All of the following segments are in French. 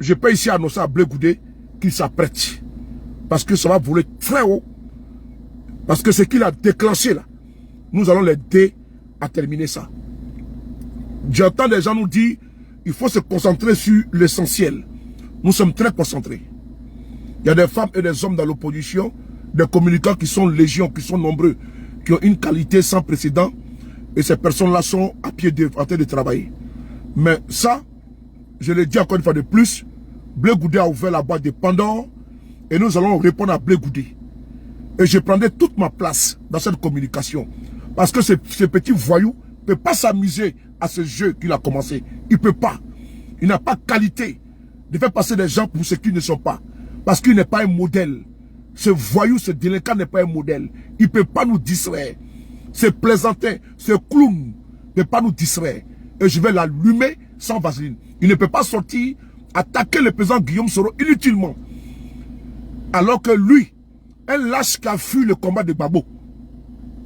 je peux ici annoncer à Blé Goudé qu'il s'apprête. Parce que ça va voler très haut. Parce que ce qu'il a déclenché là, nous allons l'aider à terminer ça. J'entends des gens nous dire, il faut se concentrer sur l'essentiel. Nous sommes très concentrés. Il y a des femmes et des hommes dans l'opposition, des communicants qui sont légion, qui sont nombreux, qui ont une qualité sans précédent. Et ces personnes-là sont à pied en train de travailler. Mais ça, je le dis encore une fois de plus, Blé Goudé a ouvert la boîte de Pandore et nous allons répondre à Blé Goudé. Et je prendrai toute ma place dans cette communication. Parce que ce petit voyou ne peut pas s'amuser à ce jeu qu'il a commencé. Il ne peut pas. Il n'a pas qualité de faire passer des gens pour ce qu'ils ne sont pas. Parce qu'il n'est pas un modèle. Ce voyou, ce délinquant n'est pas un modèle. Il ne peut pas nous distraire. Ce plaisantin, ce clown ne peut pas nous distraire. Et je vais l'allumer sans vaseline. Il ne peut pas sortir, attaquer le président Guillaume Soro inutilement. Alors que lui, un lâche qui a fui le combat de Gbagbo.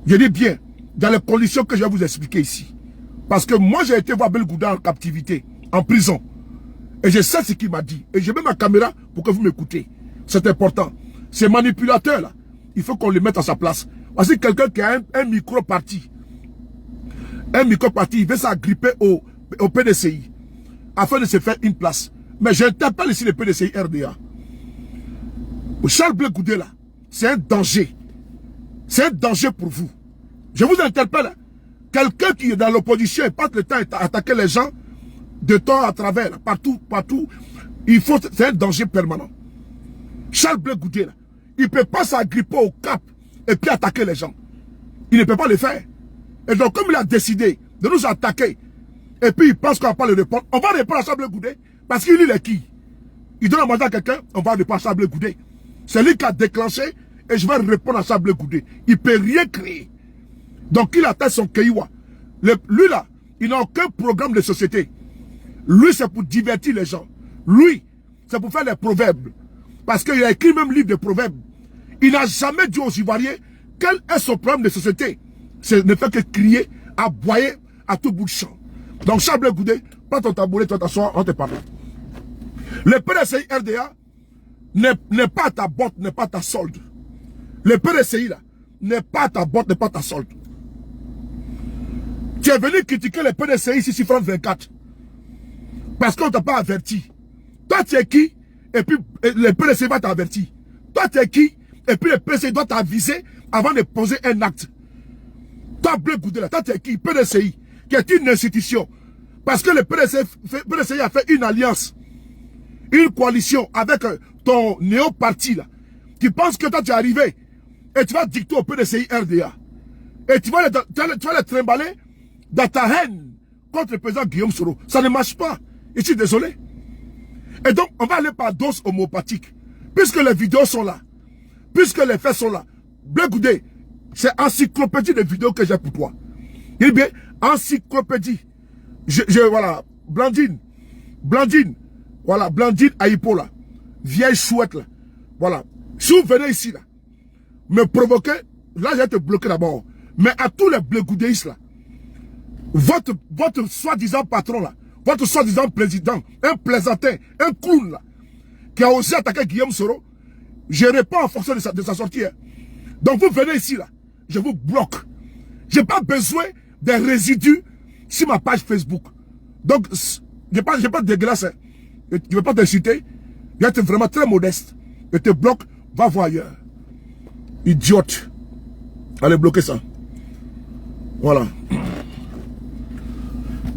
Je dis bien, dans les conditions que je vais vous expliquer ici. Parce que moi, j'ai été voir Blé Goudé en captivité, en prison. Et je sais ce qu'il m'a dit. Et je mets ma caméra pour que vous m'écoutez. C'est important. Ces manipulateurs-là, il faut qu'on les mette à sa place. Parce que quelqu'un qui a un micro-parti, il veut s'agripper au PDCI, afin de se faire une place. Mais j'interpelle ici le PDCI RDA. Charles Blé Goudé, là, c'est un danger. C'est un danger pour vous. Je vous interpelle. Quelqu'un qui est dans l'opposition et passe le temps à attaquer les gens de temps à travers, partout. C'est un danger permanent. Charles Blé Goudé, là, il ne peut pas s'agripper au cap et puis attaquer les gens. Il ne peut pas le faire. Et donc, comme il a décidé de nous attaquer, et puis il pense qu'on va pas le répondre, on va répondre à Charles Blé Goudé, parce qu'il est qui? Il donne un mandat à quelqu'un, on va répondre à Charles Blé Goudé. C'est lui qui a déclenché, et je vais répondre à Charles Blé Goudé. Il ne peut rien créer. Donc, il atteint son Keiwa. Lui là, il n'a aucun programme de société. Lui, c'est pour divertir les gens. Lui, c'est pour faire les proverbes. Parce qu'il a écrit même livre de proverbes. Il n'a jamais dit aux Ivoiriens quel est son programme de société. C'est ne fait que crier, aboyer à tout bout de champ. Donc, Charles Blé Goudé, prends ton tabouret, toi t'assois, on te parle. Le PDCI RDA n'est pas ta botte, n'est pas ta solde. Le PDCI là, n'est pas ta botte, n'est pas ta solde. Tu es venu critiquer le PDCI ici sur France 24. Parce qu'on ne t'a pas averti. Toi, tu es qui? Et puis, le PDCI va t'avertir. Toi, tu es qui? Et puis, le PDCI doit t'aviser avant de poser un acte. Toi, Blé Goudé, là, toi, tu es qui? PDCI, qui est une institution. Parce que le PDCI a fait une alliance, une coalition avec ton néo-parti, là, qui pense que toi, tu es arrivé et tu vas dicter au PDCI RDA. Et tu vas les trimballer dans ta haine contre le président Guillaume Soro. Ça ne marche pas. Je suis désolé. Et donc, on va aller par dose homéopathique. Puisque les vidéos sont là, puisque les faits sont là, Blé Goudé, c'est encyclopédie de vidéos que j'ai pour toi. Il dit bien, encyclopédie. Voilà, Blandine, voilà, Blandine Aïpo là, vieille chouette là, voilà. Si vous venez ici là, me provoquer, là je vais te bloquer d'abord. Mais à tous les Blé Goudéistes là, votre soi-disant patron là, votre soi-disant président, un plaisantin, un clown là, qui a osé attaquer Guillaume Soro, je réponds en fonction de sa sortie. Hein. Donc vous venez ici là, je vous bloque. Je n'ai pas besoin des résidus sur ma page Facebook. Donc, je n'ai pas de dégueulasse. Hein. Je ne vais pas t'insulter. Je vais être vraiment très modeste. Je te bloque, va voir ailleurs. Idiote. Allez bloquer ça. Voilà.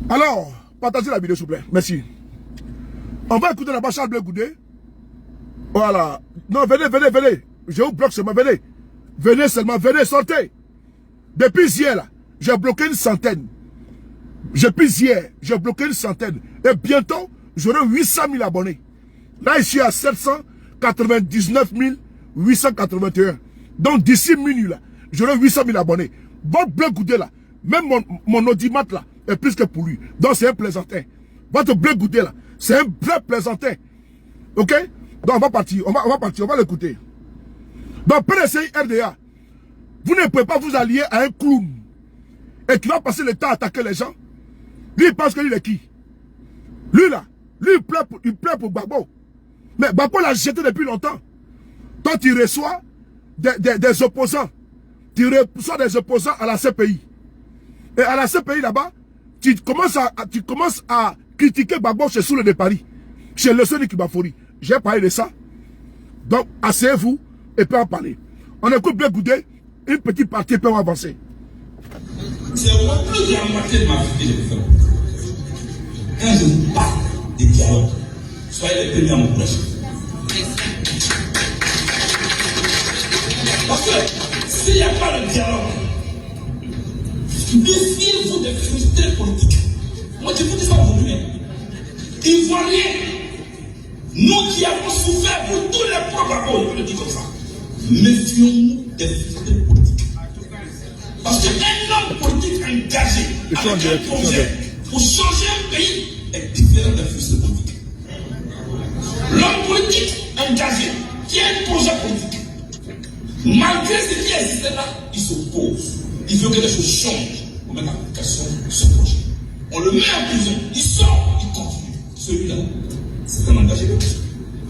Alors, partagez la vidéo s'il vous plaît. Merci. On va écouter la Charles Blé Goudé. Voilà. Non, venez. Je vous bloque seulement, venez. Venez seulement, venez, sortez. Depuis hier, là, j'ai bloqué une centaine. Depuis hier, j'ai bloqué une centaine. Et bientôt, j'aurai 800 000 abonnés. Là, je suis à 799 881. Donc, d'ici minuit, là, j'aurai 800 000 abonnés. Votre Blé Goudé, là, même mon audimat, là, est plus que pour lui. Donc, c'est un plaisantin. Votre Blé Goudé, là, c'est un vrai plaisantin. Ok? Donc, on va partir, on va l'écouter. Donc, PDCI RDA, vous ne pouvez pas vous allier à un clown et qui va passer le temps à attaquer les gens. Lui, il pense que lui, il est qui? Lui, là, Lui, il plaît pour Gbagbo. Mais Gbagbo l'a jeté depuis longtemps. Toi, tu reçois des opposants. Tu reçois des opposants à la CPI. Et à la CPI là-bas, tu commences à critiquer Gbagbo chez Soule de Paris. Chez le Sonic Bafori. J'ai parlé de ça. Donc, asseyez-vous et puis en parler. On écoute Blé Goudé, une petite partie peut avancer. C'est au plus de la moitié de ma vie que je fais. Quand je vous parle de dialogue, soyez les premiers à m'encourager. Parce que s'il n'y a pas de dialogue, méfiez-vous des frustrés politiques. Moi, je vous dis ça aujourd'hui. Ivoiriens, nous qui avons souffert pour tous les propos, je le dis comme ça. Méfions-nous des frustrés politiques. Parce qu'un homme politique engagé avec un projet pour changer un pays est différent d'un frustré politique. L'homme politique engagé qui a un projet politique, malgré ce qui existe là, il s'oppose. Il veut que les choses changent pour mettre en application ce projet. On le met en prison, il sort, il continue. Celui-là, c'est un engagé politique.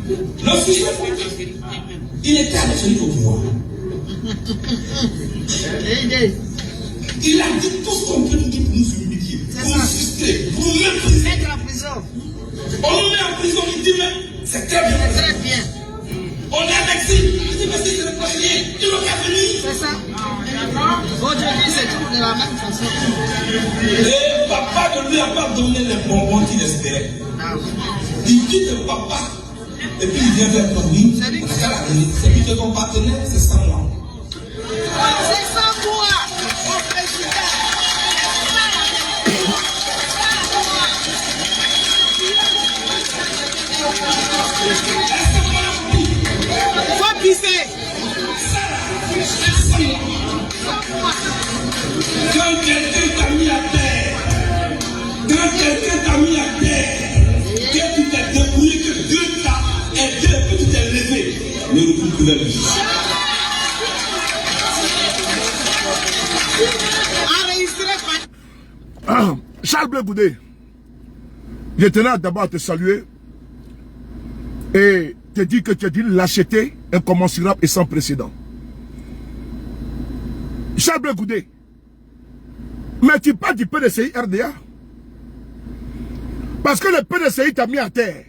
Le frustré politique, il était avec celui au pouvoir. Il a dit tout ce qu'on peut nous dire pour nous humilier, pour nous frustrer, pour nous mépriser. Mettre en prison. On nous met en prison, il dit mais c'est très bien. C'est très bien. On est avec lui, il dit mais c'est le conseiller, il n'a qu'à venir. C'est ça. Aujourd'hui, c'est tout de la même façon. Et papa ne lui a pas donné les bonbons qu'il espérait. Il quitte le papa. Et puis il vient vers toi, oui. C'est puis que ton partenaire, c'est 100 mois. C'est 100 mois, mon président. Faut pisser. Quand quelqu'un t'a mis à terre, que tu t'es débrouillé, que Dieu t'a aidé, que tu t'es levé, ne recule plus vers lui. Charles Blé Goudé, je tenais d'abord à te saluer et te dire que tu as dit lâcheté incommensurable et sans précédent. Charles Blé Goudé, mais tu parles du PDCI RDA parce que le PDCI t'a mis à terre.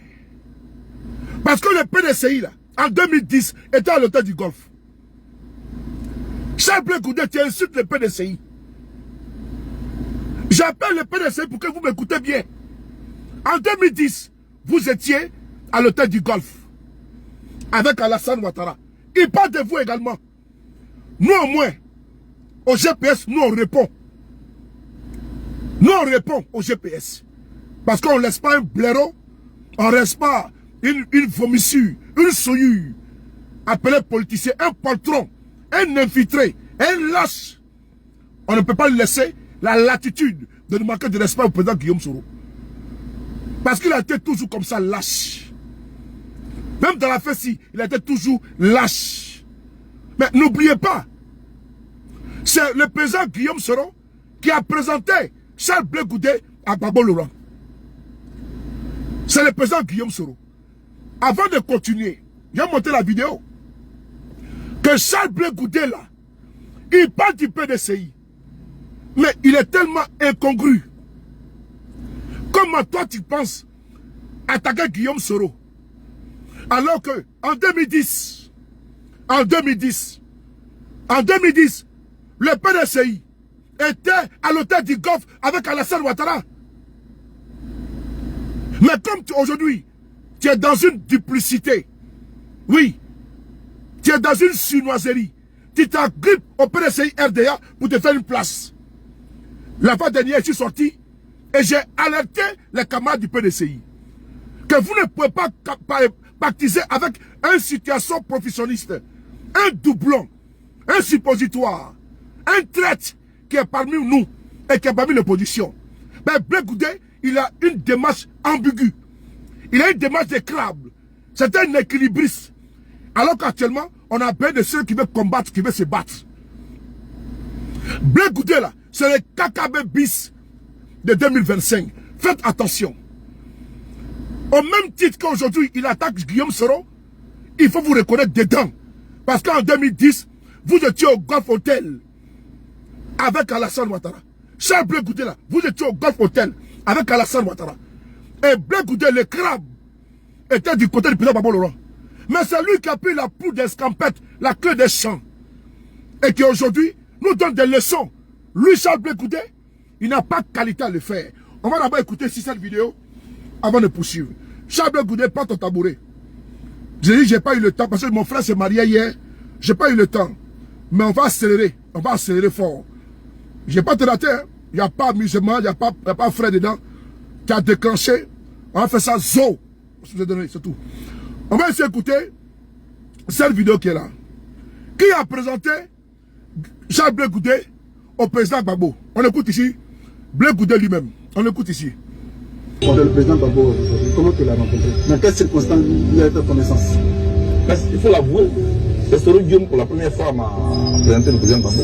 Parce que le PDCI là, en 2010, était à l'hôtel du Golfe. Charles Blé Goudé, tu insultes le PDCI. J'appelle le PDCI pour que vous m'écoutez bien. En 2010, vous étiez à l'hôtel du Golfe avec Alassane Ouattara. Il parle de vous également. Nous au moins, au GPS, nous on répond. Nous on répond au GPS. Parce qu'on ne laisse pas un blaireau, on ne laisse pas une vomissure, une souillure. Appelé politicien, un poltron, un infiltré, un lâche. On ne peut pas lui laisser la latitude de nous manquer de respect au président Guillaume Soro. Parce qu'il a été toujours comme ça, lâche. Même dans la fête-ci, il a été toujours lâche. Mais n'oubliez pas, c'est le président Guillaume Soro qui a présenté Charles Blé Goudé à Gbagbo Laurent. C'est le président Guillaume Soro. Avant de continuer, j'ai montré la vidéo. Que Charles Blé Goudé là, il parle du PDCI. Mais il est tellement incongru. Comment toi tu penses attaquer Guillaume Soro? Alors que en 2010, le PDCI était à l'hôtel du Golfe avec Alassane Ouattara. Mais comme aujourd'hui, tu es dans une duplicité. Oui. Tu es dans une chinoiserie. Tu t'agrippes au PDCI RDA pour te faire une place. La fois dernière, je suis sorti et j'ai alerté les camarades du PDCI que vous ne pouvez pas pactiser avec une situation professionniste, un doublon, un suppositoire, un traître qui est parmi nous et qui est parmi l'opposition. Mais Blé Goudé, il a une démarche ambiguë. Il a une démarche d'écrable. C'est un équilibriste. Alors qu'actuellement, on a besoin de ceux qui veulent combattre, qui veulent se battre. Blé Goudé là, c'est le KKB bis de 2025. Faites attention. Au même titre qu'aujourd'hui, il attaque Guillaume Soro, il faut vous reconnaître dedans. Parce qu'en 2010, vous étiez au Golf Hotel avec Alassane Ouattara. Charles Blé Goudé là, vous étiez au Golf Hotel avec Alassane Ouattara. Et Blé Goudé, le crabe, était du côté du président Gbagbo Laurent. Mais c'est lui qui a pris la poudre des scampettes, la clé des champs. Et qui aujourd'hui nous donne des leçons. Lui, Charles Blé Goudé, il n'a pas de qualité à le faire. On va d'abord écouter cette vidéo avant de poursuivre. Charles Blé Goudé, pas ton tabouret. J'ai dit, j'ai pas eu le temps parce que mon frère s'est marié hier. J'ai pas eu le temps. Mais on va accélérer fort. J'ai pas te raté. Il n'y a pas amusement, il n'y a pas frais dedans. Tu as déclenché. On va faire ça, zo. C'est tout. On va essayer d'écouter cette vidéo qui est là. Qui a présenté Charles Blé Goudé au président Gbagbo? On écoute ici Blé Goudé lui-même. On écoute ici. Le président Gbagbo, comment tu l'as rencontré? Dans quelles circonstances vous avez fait connaissance? Il faut l'avouer, c'est Soro Guillaume pour la première fois m'a présenté le président Gbagbo.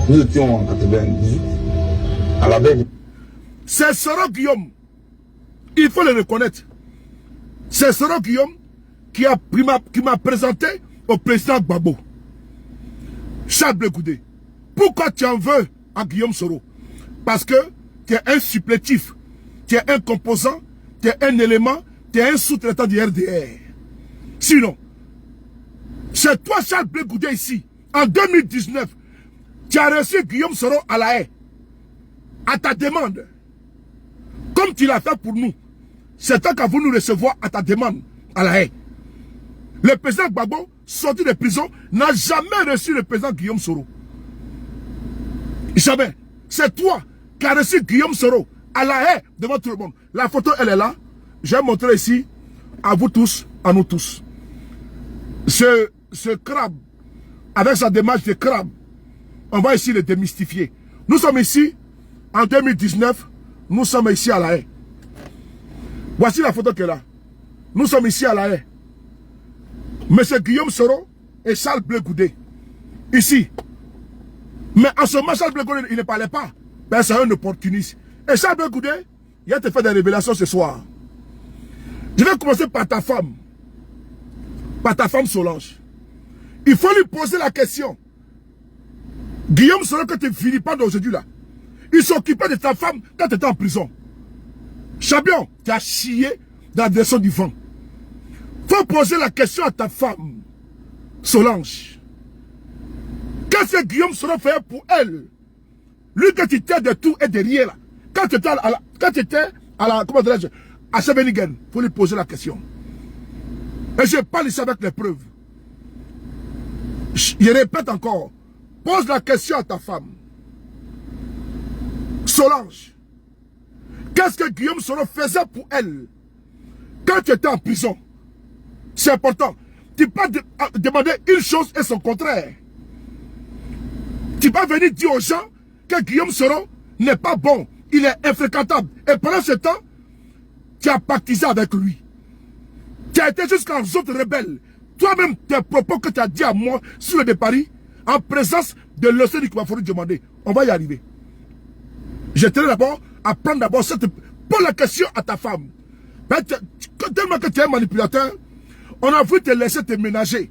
Nous étions en 98, à la veille. C'est Soro Guillaume. Il faut le reconnaître. C'est Soro Guillaume qui m'a présenté au président Gbagbo. Charles Blé Goudé. Pourquoi tu en veux à Guillaume Soro? Parce que tu es un supplétif, tu es un composant, tu es un élément, tu es un sous-traitant du RDR. Sinon, c'est toi, Charles Blé Goudé, ici, en 2019, tu as reçu Guillaume Soro à la haie, à ta demande. Comme tu l'as fait pour nous. C'est toi qui as voulu nous recevoir à ta demande, à la haie. Le président Gbagbo, sorti de prison, n'a jamais reçu le président Guillaume Soro. Jamais. C'est toi qui as reçu Guillaume Soro à la haie devant tout le monde. La photo, elle est là. Je vais montrer ici à vous tous, à nous tous. Ce crabe, avec sa démarche de crabe, on va ici le démystifier. Nous sommes ici en 2019, nous sommes ici à la haie. Voici la photo qui est là. Nous sommes ici à la haie. Monsieur Guillaume Soro et Charles Blé Goudé. Ici. Mais en ce moment, Charles Blé Goudé, il ne parlait pas. Ben, c'est un opportuniste. Et Charles Blé Goudé, il a te fait des révélations ce soir. Je vais commencer par ta femme. Par ta femme Solange. Il faut lui poser la question. Guillaume Soro, que tu finis pas d'aujourd'hui là. Il s'occupait de ta femme quand tu étais en prison. Chabion, tu as chié dans la direction du vent. Faut poser la question à ta femme, Solange. Qu'est-ce que Guillaume Soro fait pour elle? Lui, que tu étais de tout et de rien là. Quand tu étais à la comment dirais-je, à Sebenigen, il faut lui poser la question. Et je parle ici avec les preuves. Je répète encore. Pose la question à ta femme. Solange. Qu'est-ce que Guillaume Soro faisait pour elle quand tu étais en prison? C'est important. Tu peux pas demander une chose et son contraire. Tu peux venir dire aux gens que Guillaume Soro n'est pas bon. Il est infréquentable. Et pendant ce temps, tu as pactisé avec lui. Tu as été jusqu'en zone rebelle. Toi-même, tes propos que tu as dit à moi sur le de Paris, en présence de l'Océan qui m'a fallu demander. On va y arriver. Je tenais d'abord à prendre d'abord cette... Pose la question à ta femme. Tellement que tu es un manipulateur, on a voulu te laisser te ménager.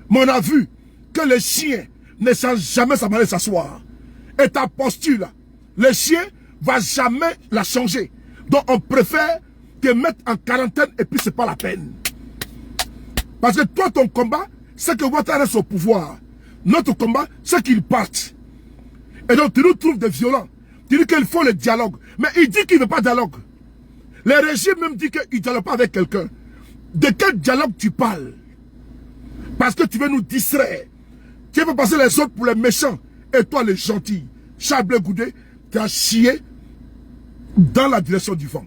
Mais on a vu que le chien ne change jamais sa manière de s'asseoir. Et ta posture là, le chien va jamais la changer. Donc on préfère te mettre en quarantaine et puis c'est pas la peine. Parce que toi ton combat, c'est que Ouattara reste au pouvoir. Notre combat, c'est qu'il parte. Et donc tu nous trouves des violents. Tu dis qu'il faut le dialogue. Mais il dit qu'il ne veut pas de dialogue. Le régime même dit qu'il ne dialogue pas avec quelqu'un. De quel dialogue tu parles? Parce que tu veux nous distraire. Tu veux passer les autres pour les méchants. Et toi les gentils. Charles Blé Goudé, tu as chié dans la direction du vent.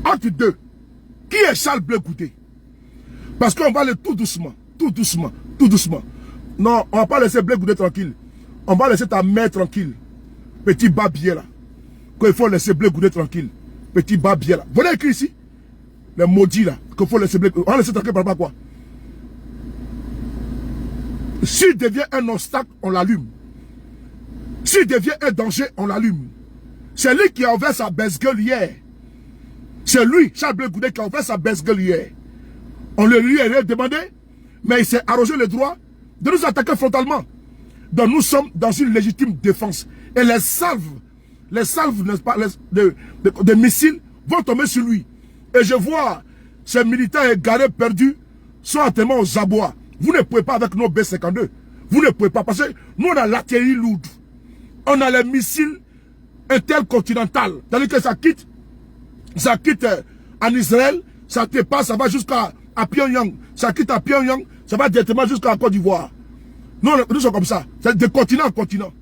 Entre deux, qui est Charles Blé Goudé? Parce qu'on va aller tout doucement, tout doucement, tout doucement. Non, on ne va pas laisser Blé Goudé tranquille. On va laisser ta mère tranquille. Petit babier là. Qu'il faut laisser Blé Goudé tranquille. Petit babier là. Vous voyez écrit ici? Les maudits là. Qu'il faut laisser Blé Goudé. On va laisser tranquille par rapport à quoi? S'il devient un obstacle, on l'allume. S'il devient un danger, on l'allume. C'est lui qui a ouvert sa baisse-gueule hier. C'est lui, Charles Blé Goudé, qui a ouvert sa baisse-gueule hier. On lui a demandé, mais il s'est arrogé le droit de nous attaquer frontalement. Donc nous sommes dans une légitime défense. Et les salves, n'est-ce pas, de missiles vont tomber sur lui. Et je vois ces militaires égarés, perdus, sont actuellement aux abois. Vous ne pouvez pas avec nos B-52. Vous ne pouvez pas, parce que nous on a l'artillerie lourde. On a les missiles intercontinentaux. C'est-à-dire que ça quitte en Israël, ça dépasse, ça va jusqu'à Pyongyang. Ça quitte à Pyongyang, ça va directement jusqu'à la Côte d'Ivoire. Nous sommes comme ça. C'est de continent en continent.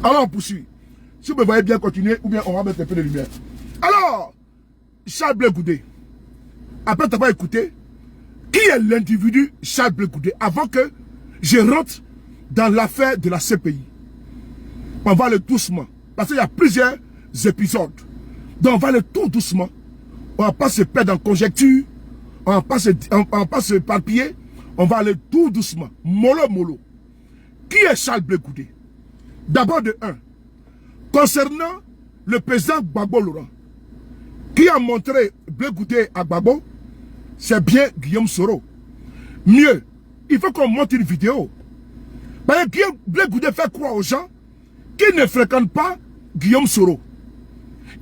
Alors on poursuit. Si vous me voyez bien continuer, ou bien on va mettre un peu de lumière. Alors, Charles Blé Goudé, après t'avoir écouté, qui est l'individu Charles Blé Goudé, avant que je rentre dans l'affaire de la CPI. On va aller doucement, parce qu'il y a plusieurs épisodes. Donc on va aller tout doucement. On ne va pas se perdre en conjecture, on ne va pas se palpiller, on va aller tout doucement, mollo mollo. Qui est Charles Blé Goudé? D'abord de 1, concernant le président Gbagbo Laurent, qui a montré Blé Goudé à Gbagbo, c'est bien Guillaume Soro. Mieux, il faut qu'on monte une vidéo. Parce que Blé Goudé fait croire aux gens qu'il ne fréquente pas Guillaume Soro.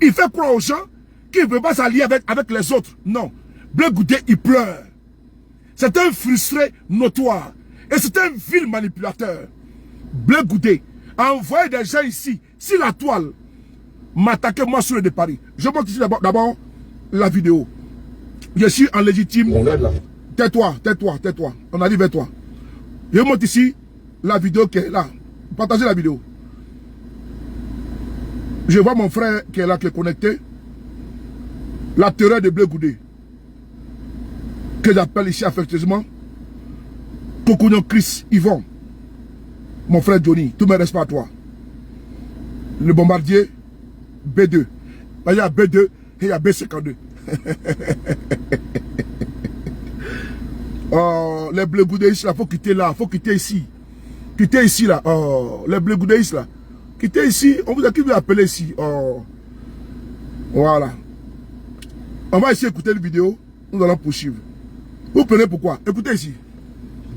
Il fait croire aux gens qu'il ne peut pas s'allier avec les autres. Non. Blé Goudé, il pleure. C'est un frustré notoire. Et c'est un vil manipulateur. Blé Goudé a envoyé des gens ici, si la toile m'attaquait moi sur le de Paris. Je montre ici d'abord la vidéo. Je suis en légitime. Tais-toi, tais-toi, tais-toi. On arrive vers toi. Je montre ici la vidéo qui est là. Partagez la vidéo. Je vois mon frère qui est là, qui est connecté. La terreur de Blé Goudé. Que j'appelle ici affectueusement Cocognon Chris Yvon. Mon frère Johnny, tout mes respects à toi. Le bombardier B2. Il y a B2 et il y a B52. Les Blé Goudéistes là, faut quitter là, faut quitter ici. Quitter ici là. Les Blé Goudéistes là. Quittez ici, on vous a qui vous appelé ici. Voilà. On va essayer d'écouter la vidéo, nous allons poursuivre. Vous prenez pourquoi? Écoutez ici.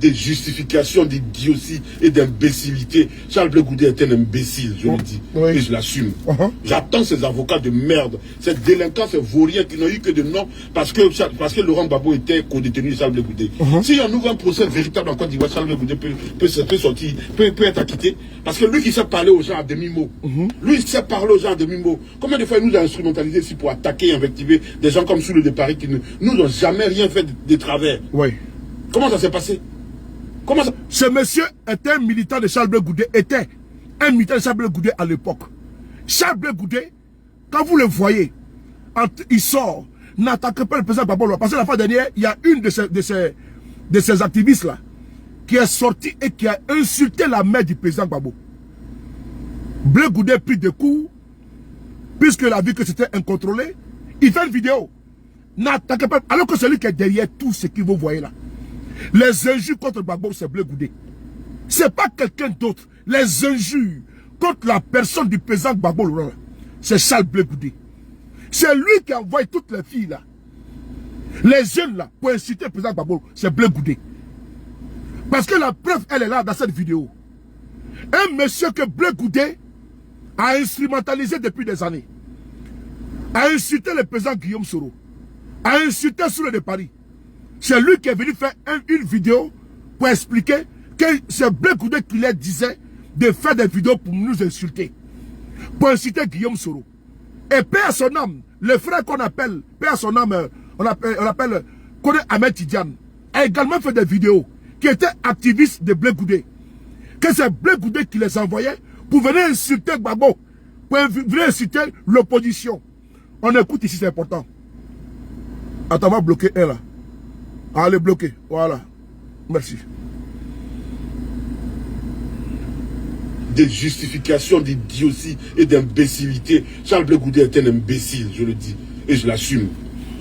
Des justifications d'idiotie et d'imbécilité. Charles Blé Goudé est un imbécile, je le dis. Oui. Et je l'assume. J'attends ces avocats de merde, ces délinquants, ces vauriens qui n'ont eu que de nom parce que Laurent Gbagbo était co-détenu de Charles Blé Goudé. Si on ouvre un procès véritable en Côte d'Ivoire, Charles Blé Goudé peut sortir, peut être acquitté. Parce que lui qui sait parler aux gens à demi-mot. Lui qui sait parler aux gens à demi-mot. Combien de fois il nous a instrumentalisé ici pour attaquer et invectiver des gens comme Soule de Paris qui nous n'ont jamais rien fait de travers. Oui. Comment ça s'est passé? Comment ça? Ce monsieur était un militant de Charles Blé Goudé, était un militant de Charles Blé Goudé à l'époque. Charles Blé Goudé, quand vous le voyez, il sort, n'attaque pas le président Gbagbo Laurent. Parce que la fois dernière, il y a une de ces activistes-là qui est sortie et qui a insulté la mère du président Gbagbo. Blé Goudé prit des coups, puisqu'il a vu que c'était incontrôlé. Il fait une vidéo. N'attaquez pas, alors que celui qui est derrière tout ce que vous voyez là. Les injures contre Gbagbo, c'est Blé Goudé. C'est pas quelqu'un d'autre. Les injures contre la personne du président Gbagbo Laurent, c'est Charles Blé Goudé. C'est lui qui envoie toutes les filles là. Les jeunes là, pour inciter le président Gbagbo, c'est Blé Goudé. Parce que la preuve, elle est là dans cette vidéo. Un monsieur que Blé Goudé a instrumentalisé depuis des années. A insulté le président Guillaume Soro. A insulté Soule de Paris. C'est lui qui est venu faire une vidéo pour expliquer que c'est Blé Goudé qui leur disait de faire des vidéos pour nous insulter. Pour inciter Guillaume Soro. Et paix à son âme, le frère qu'on appelle, paix à son âme, on appelle Kone Ahmed Tidiane, a également fait des vidéos qui étaient activistes de Blé Goudé. Que c'est Blé Goudé qui les envoyait pour venir insulter Gbagbo, pour venir insulter l'opposition. On écoute ici, c'est important. Attends, on va bloquer un là. Allez, bloquer. Voilà. Merci. Des justifications d'idiotie et d'imbécilité. Charles Blé Goudé est un imbécile, je le dis. Et je l'assume.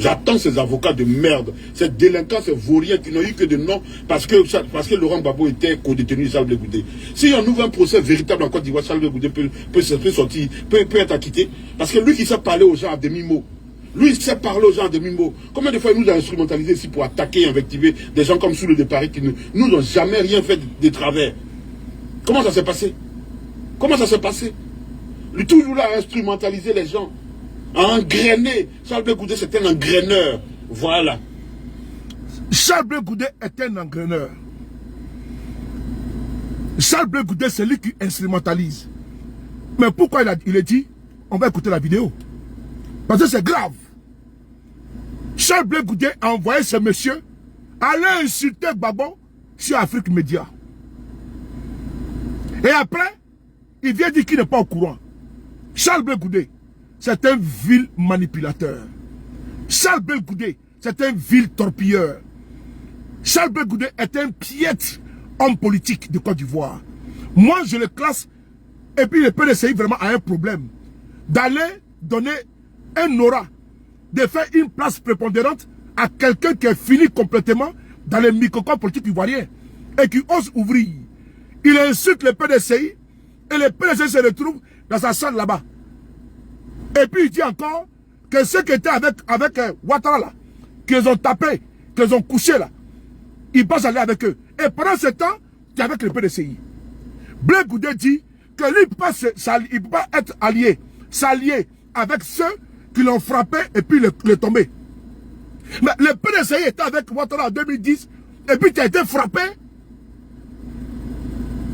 J'attends ces avocats de merde, ces délinquants, ces vauriens qui n'ont eu que de nom parce que Laurent Gbagbo était co-détenu de Charles Blé Goudé. Si on ouvre un procès véritable en Côte d'Ivoire, Charles Blé Goudé peut sortir, peut être acquitté. Parce que lui qui sait parler aux gens à demi-mot. Lui, il sait parler aux gens à demi-mot. Combien de fois il nous a instrumentalisé ici pour attaquer et invectiver des gens comme Soule de Paris qui nous n'ont jamais rien fait de travers. Comment ça s'est passé? Comment ça s'est passé? Lui, toujours là, à instrumentaliser les gens, à engrainer. Charles Blé Goudé, c'est un engraineur. Voilà. Charles Blé Goudé est un engraineur. Charles Blé Goudé, c'est lui qui instrumentalise. Mais pourquoi il a dit? On va écouter la vidéo. Parce que c'est grave. Charles Blé Goudé a envoyé ce monsieur aller insulter Gbagbo sur Afrique Média. Et après, il vient dire qu'il n'est pas au courant. Charles Blé Goudé, c'est un vil manipulateur. Charles Blé Goudé, c'est un vil torpilleur. Charles Blé Goudé est un piètre homme politique de Côte d'Ivoire. Moi, je le classe, et puis le PDCI vraiment a un problème d'aller donner un aura, de faire une place prépondérante à quelqu'un qui est fini complètement dans les microcosmes politiques ivoiriens et qui ose ouvrir. Il insulte le PDCI et le PDCI se retrouve dans sa salle là-bas. Et puis il dit encore que ceux qui étaient avec Ouattara là, qu'ils ont tapé, qu'ils ont couché là, ils pensent aller avec eux. Et pendant ce temps, il est avec le PDCI. Blé Goudé dit que lui, il ne peut pas être allié, s'allier avec ceux qui l'ont frappé et puis le tombé. Mais le PDCI était avec Ouattara en 2010 et puis tu as été frappé.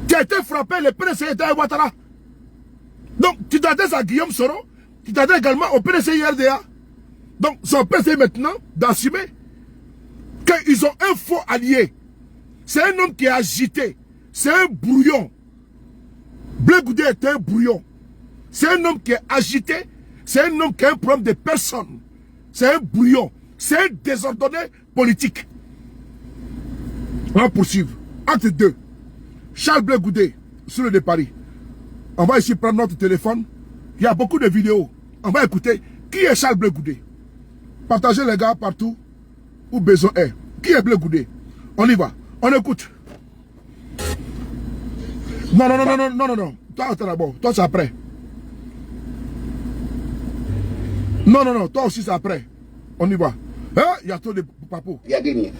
Tu as été frappé, le PDCI était avec Ouattara. Donc tu t'adresses à Guillaume Soro, tu t'adresses également au PDCI RDA. Donc son PDCI maintenant d'assumer qu'ils ont un faux allié. C'est un homme qui est agité. C'est un brouillon. Blé Goudé est un brouillon. C'est un homme qui est agité. C'est un homme qui a un problème de personne. C'est un brouillon. C'est un désordonné politique. On va poursuivre. Acte 2. Charles Blé Goudé, sur de Paris. On va ici prendre notre téléphone. Il y a beaucoup de vidéos. On va écouter. Qui est Charles Blé Goudé? Partagez les gars partout où besoin est. Qui est Blé Goudé? On y va. On écoute. Non. Toi, d'abord. Toi, c'est après. Non. Toi aussi, c'est après. On y va. Hein? Il y a trop de papos. Il y a gagné.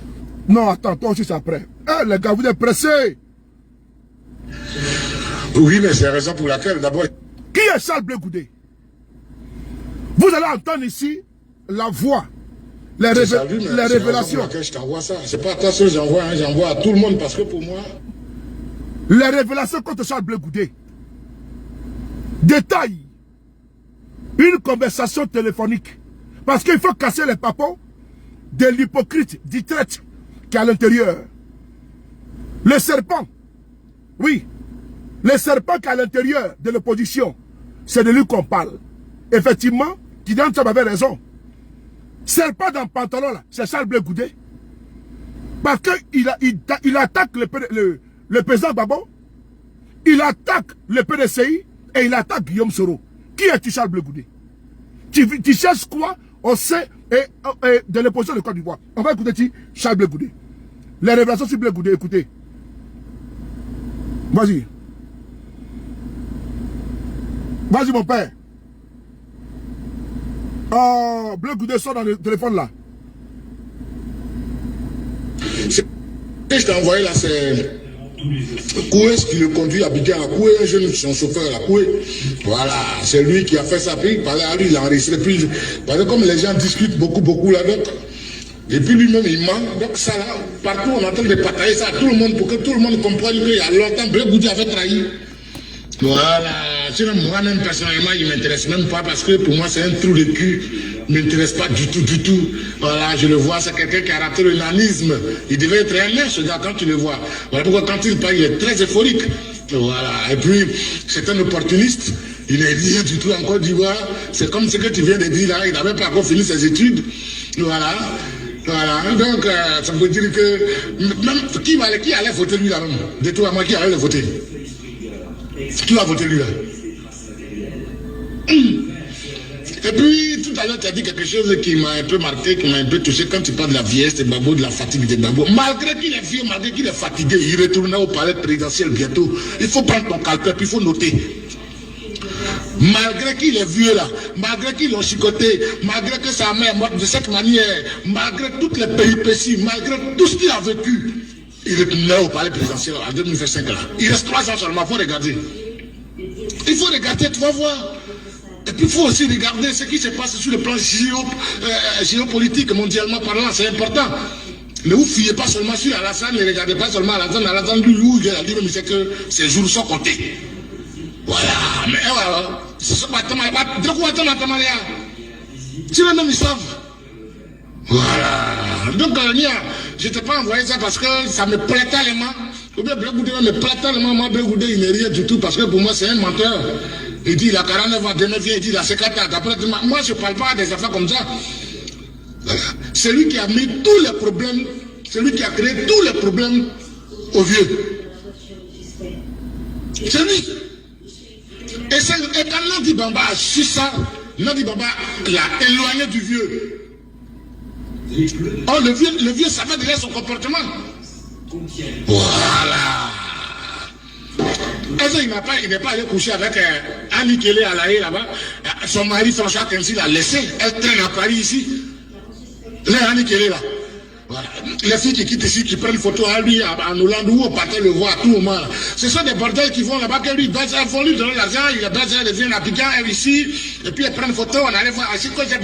Non, attends. Toi aussi, c'est après. Hein, les gars, vous êtes pressés. Oui, mais c'est la raison pour laquelle, d'abord... Qui est Charles Blé Goudé? Vous allez entendre ici la voix, les révélations. Je t'envoie ça. C'est pas toi seul, j'envoie à tout le monde parce que pour moi... Les révélations contre Charles Blé Goudé. Détail. Une conversation téléphonique. Parce qu'il faut casser les papos de l'hypocrite, du traître qui est à l'intérieur. Le serpent. Oui. Le serpent qui est à l'intérieur de l'opposition. C'est de lui qu'on parle. Effectivement, Kylian Tchab avait raison. Serpent dans le pantalon là, c'est Charles Blé Goudé. Parce qu'il attaque le président Gbagbo, il attaque le PDCI et il attaque Guillaume Soro. Qui est-tu, Charles Blé Goudé? Tu cherches quoi au sein de l'opposition de Côte d'Ivoire? On va écouter Charles Blé Goudé. Les révélations sur Blé Goudé, écoutez. Vas-y. Vas-y, mon père. Oh, Blé Goudé sort dans le téléphone là. Ce que je t'ai envoyé là, c'est Koué qui le conduit à Abidjan. Koué, un jeune, son chauffeur là, Koué. Voilà, c'est lui qui a fait ça. Puis il parlait à lui, il a enregistré. Puis, parce que comme les gens discutent beaucoup là, donc, et puis lui-même il ment. Donc ça là, partout on est en train de partager ça à tout le monde pour que tout le monde comprenne qu'il y a longtemps Blé Goudé avait trahi. Voilà, sinon moi-même personnellement il ne m'intéresse même pas parce que pour moi c'est un trou de cul, il ne m'intéresse pas du tout. Voilà, je le vois, c'est quelqu'un qui a raté le nanisme. Il devait être un lait ce gars quand tu le vois. Voilà pourquoi quand il parle il est très euphorique. Voilà, et puis c'est un opportuniste, il n'est rien du tout en Côte d'Ivoire. C'est comme ce que tu viens de dire là, il n'avait pas encore fini ses études. Voilà, donc ça veut dire que même qui allait voter lui là-même? De toi à moi, qui allait le voter? Qui va voter lui là? Et puis, tout à l'heure, tu as dit quelque chose qui m'a un peu marqué, qui m'a un peu touché quand tu parles de la vieillesse de Gbagbo, de la fatigue de Gbagbo. Malgré qu'il est vieux, malgré qu'il est fatigué, il retournera au palais présidentiel bientôt. Il faut prendre ton calcul, puis il faut noter. Malgré qu'il est vieux là, malgré qu'ils l'ont chicoté, malgré que sa mère est morte de cette manière, malgré toutes les péripéties, malgré tout ce qu'il a vécu, il retournera au palais présidentiel en 2025 là. Il reste 3 ans seulement, il faut regarder. Il faut regarder, tu vas voir. Et puis il faut aussi regarder ce qui se passe sur le plan géopolitique, mondialement parlant, c'est important. Ne vous fiez pas seulement sur Alassane, ne regardez pas seulement Alassane, lui, il a dit, mais c'est que ses jours sont comptés. Voilà, mais voilà, c'est ça, tu vois, même ils savent. Voilà, donc je ne t'ai pas envoyé ça parce que ça me plaît tellement. Ou bien Blé Goudé me plaît tellement, moi Blé Goudé il n'est rien du tout parce que pour moi c'est un menteur. Il dit il a 49 ans, demain vient, il dit il a 50 ans. Après, moi je ne parle pas des affaires comme ça. C'est lui qui a mis tous les problèmes, c'est lui qui a créé tous les problèmes aux vieux. C'est lui. Et quand Nandi Bamba a su ça, Nandi Bamba l'a éloigné du vieux. Oh, le vieux savait déjà son comportement. Voilà. Est-ce qu'il n'est pas allé coucher avec Annie Kelly à l'Aïe là-bas? Son mari François Kensi l'a laissé. Elle traîne à Paris ici. Là, Annie Kelly là. Voilà. Les filles qui quittent ici, qui prennent photo à lui, en Hollande, où on partait le voir à tout moment. Ce sont des bordels qui vont là-bas, que lui, elles vont lui donner l'argent, il a besoin, elles viennent à Piquant, elle ici, et puis elles prennent photo, on allait voir, c'est quoi j'aime.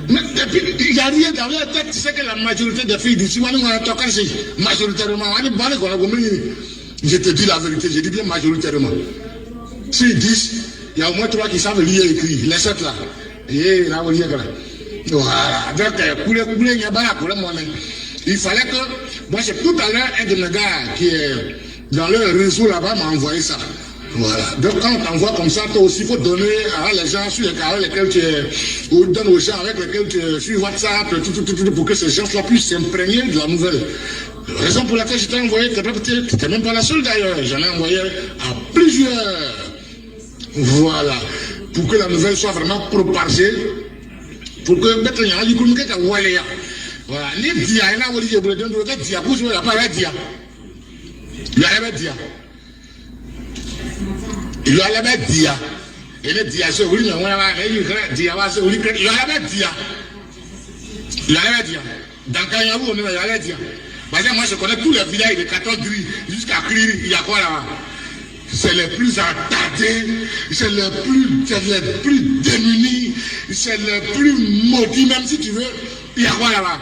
Et puis, il n'y a rien dans leur tête, tu sais que la majorité des filles d'ici, majoritairement, je te dis la vérité, je dis bien majoritairement. S'ils disent, il y a au moins 3 qui savent lire et écrire, les 7 là. Et là, on y est là. Voilà, donc il fallait que, moi c'est tout à l'heure un de mes gars qui est dans le réseau là-bas m'a envoyé ça. Voilà, donc quand on t'envoie comme ça, toi aussi il faut donner à les gens sur lesquels tu es, ou donne aux gens avec lesquels tu es sur WhatsApp, tout, pour que ces gens-là puissent s'imprégner de la nouvelle. La raison pour laquelle je t'ai envoyé, tu n'étais même pas la seule d'ailleurs, j'en ai envoyé à plusieurs. Voilà, pour que la nouvelle soit vraiment propagée. Pour que mettre les gens qui voilà, les dia, il y a des dia, pour jouer la parole dia. Il y a les dia. Il y a les dia. Et les dia, c'est où il y a les dia, c'est où il y a les dia. Il y a les dia. Dans Kanyabou, on a les dia. Moi, je connais tous les villages de 14 gris jusqu'à Clir, il y a quoi là-bas? C'est les plus attardés, c'est les plus démunis, c'est les plus maudits, même si tu veux. Il y a quoi là-bas?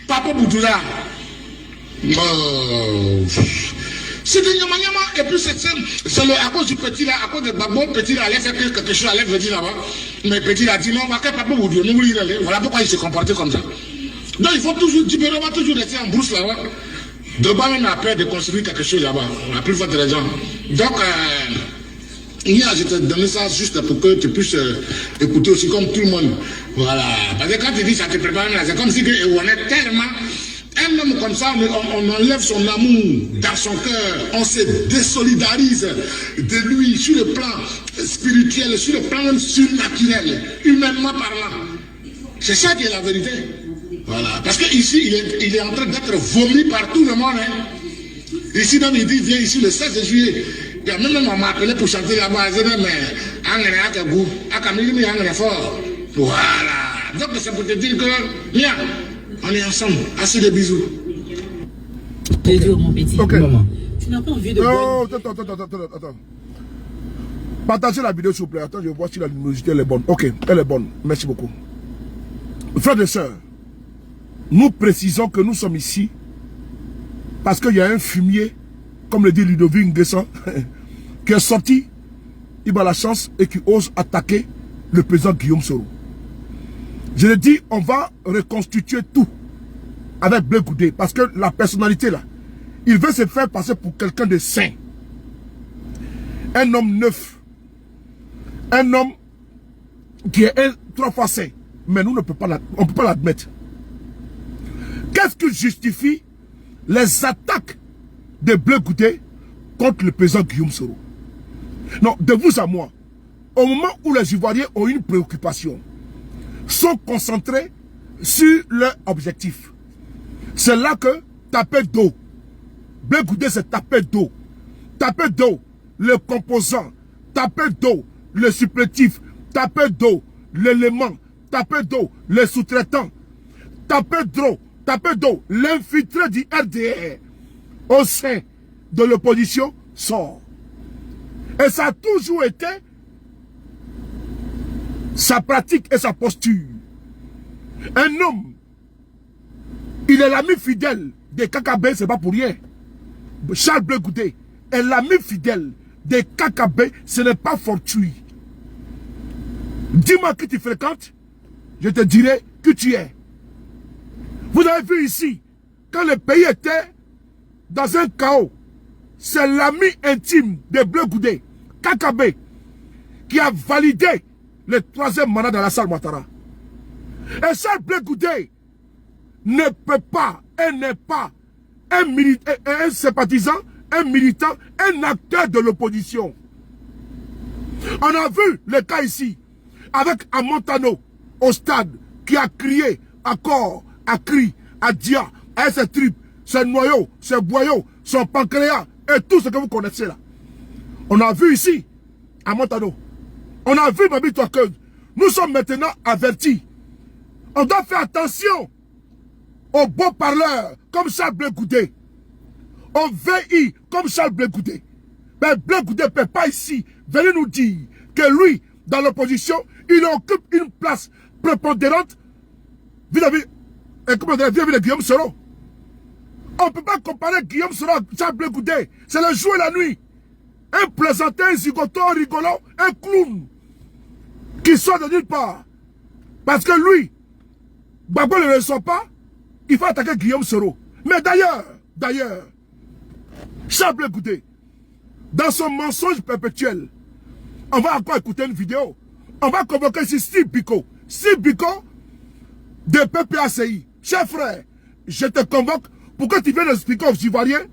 Papa Boudoula. C'est de Nyama, et puis c'est à cause du petit là, à cause de Gbagbo, petit là allait faire quelque chose, allait venir là-bas. Mais petit a dit non, Papa Boudoula, voilà pourquoi il s'est comporté comme ça. Donc il faut toujours, Dibéro va toujours rester en brousse là-bas. Doba même a peur de construire quelque chose là-bas, la plupart des gens. Donc, je t'ai donné ça juste pour que tu puisses écouter aussi comme tout le monde. Voilà. Parce que quand tu dis ça te prépare, c'est comme si on est tellement... Un homme comme ça, on enlève son amour dans son cœur, on se désolidarise de lui sur le plan spirituel, sur le plan même surnaturel, humainement parlant. C'est ça qui est la vérité. Voilà, parce qu'ici, il est en train d'être vomi par tout le monde. Hein. Ici, même, il dit, viens ici le 16 juillet. Il y a même on m'a appelé pour chanter là-bas. Je dis, mais fort. Voilà. Donc, c'est pour te dire que, viens, on est ensemble. Assez de bisous. Mon petit. Ok. Maman. Tu n'as pas envie de... Non, attends. Partagez la vidéo, s'il vous plaît. Attends, je vois si la luminosité elle est bonne. Ok, elle est bonne. Merci beaucoup. Frères et sœurs, nous précisons que nous sommes ici parce qu'il y a un fumier, comme le dit Ludovic Nguessan, qui est sorti, il a la chance et qui ose attaquer le président Guillaume Soro. Je le dis, on va reconstituer tout avec Blé Goudé parce que la personnalité là, il veut se faire passer pour quelqu'un de saint. Un homme neuf. Un homme qui est 3 fois saint. Mais nous, on ne peut pas l'admettre. Qu'est-ce qui justifie les attaques de Blé Goudé contre le président Guillaume Soro? Non, de vous à moi, au moment où les Ivoiriens ont une préoccupation, sont concentrés sur leur objectif. C'est là que taper d'eau. Blé Goudé, c'est taper d'eau. Taper d'eau, le composant. Taper d'eau, le supplétif. Taper d'eau, l'élément. Taper d'eau, le sous-traitant. Taper d'eau, l'infiltré du RDR au sein de l'opposition sort. Et ça a toujours été sa pratique et sa posture. Un homme, il est l'ami fidèle des KKB, c'est pas pour rien. Charles Blé Goudé est l'ami fidèle des KKB, ce n'est pas fortuit. Dis-moi qui tu fréquentes, je te dirai qui tu es. Vous avez vu ici, quand le pays était dans un chaos, c'est l'ami intime de Blé Goudé, KKB, qui a validé le 3e mandat dans la salle Ouattara. Et Charles Blé Goudé ne peut pas, et n'est pas un sympathisant, un militant, un acteur de l'opposition. On a vu le cas ici, avec Amontano, au stade, qui a crié à corps, à cri, à dia, à ses tripes, ses noyaux, ses boyaux, son pancréas, et tout ce que vous connaissez là. On a vu ici, à Montano. On a vu, Babi Toakeuse. Nous sommes maintenant avertis. On doit faire attention aux beaux parleurs, comme Charles Blé Goudé. Au VI, comme Charles Blé Goudé. Mais Blé Goudé ne peut pas ici venir nous dire que lui, dans l'opposition, il occupe une place prépondérante vis-à-vis de Guillaume Soro. On ne peut pas comparer Guillaume Soro à Charles Blé Goudé. C'est le jour et la nuit. Un plaisantin, un zigoto, un rigolo, un clown qui sort de nulle part. Parce que lui, Gbagbo ne le sent pas, il faut attaquer Guillaume Soro. Mais d'ailleurs, Charles Blé Goudé, dans son mensonge perpétuel, on va encore écouter une vidéo. On va convoquer ici Steve Biko. Steve Biko de PPACI. Cher frère, je te convoque pour que tu viennes expliquer aux Ivoiriens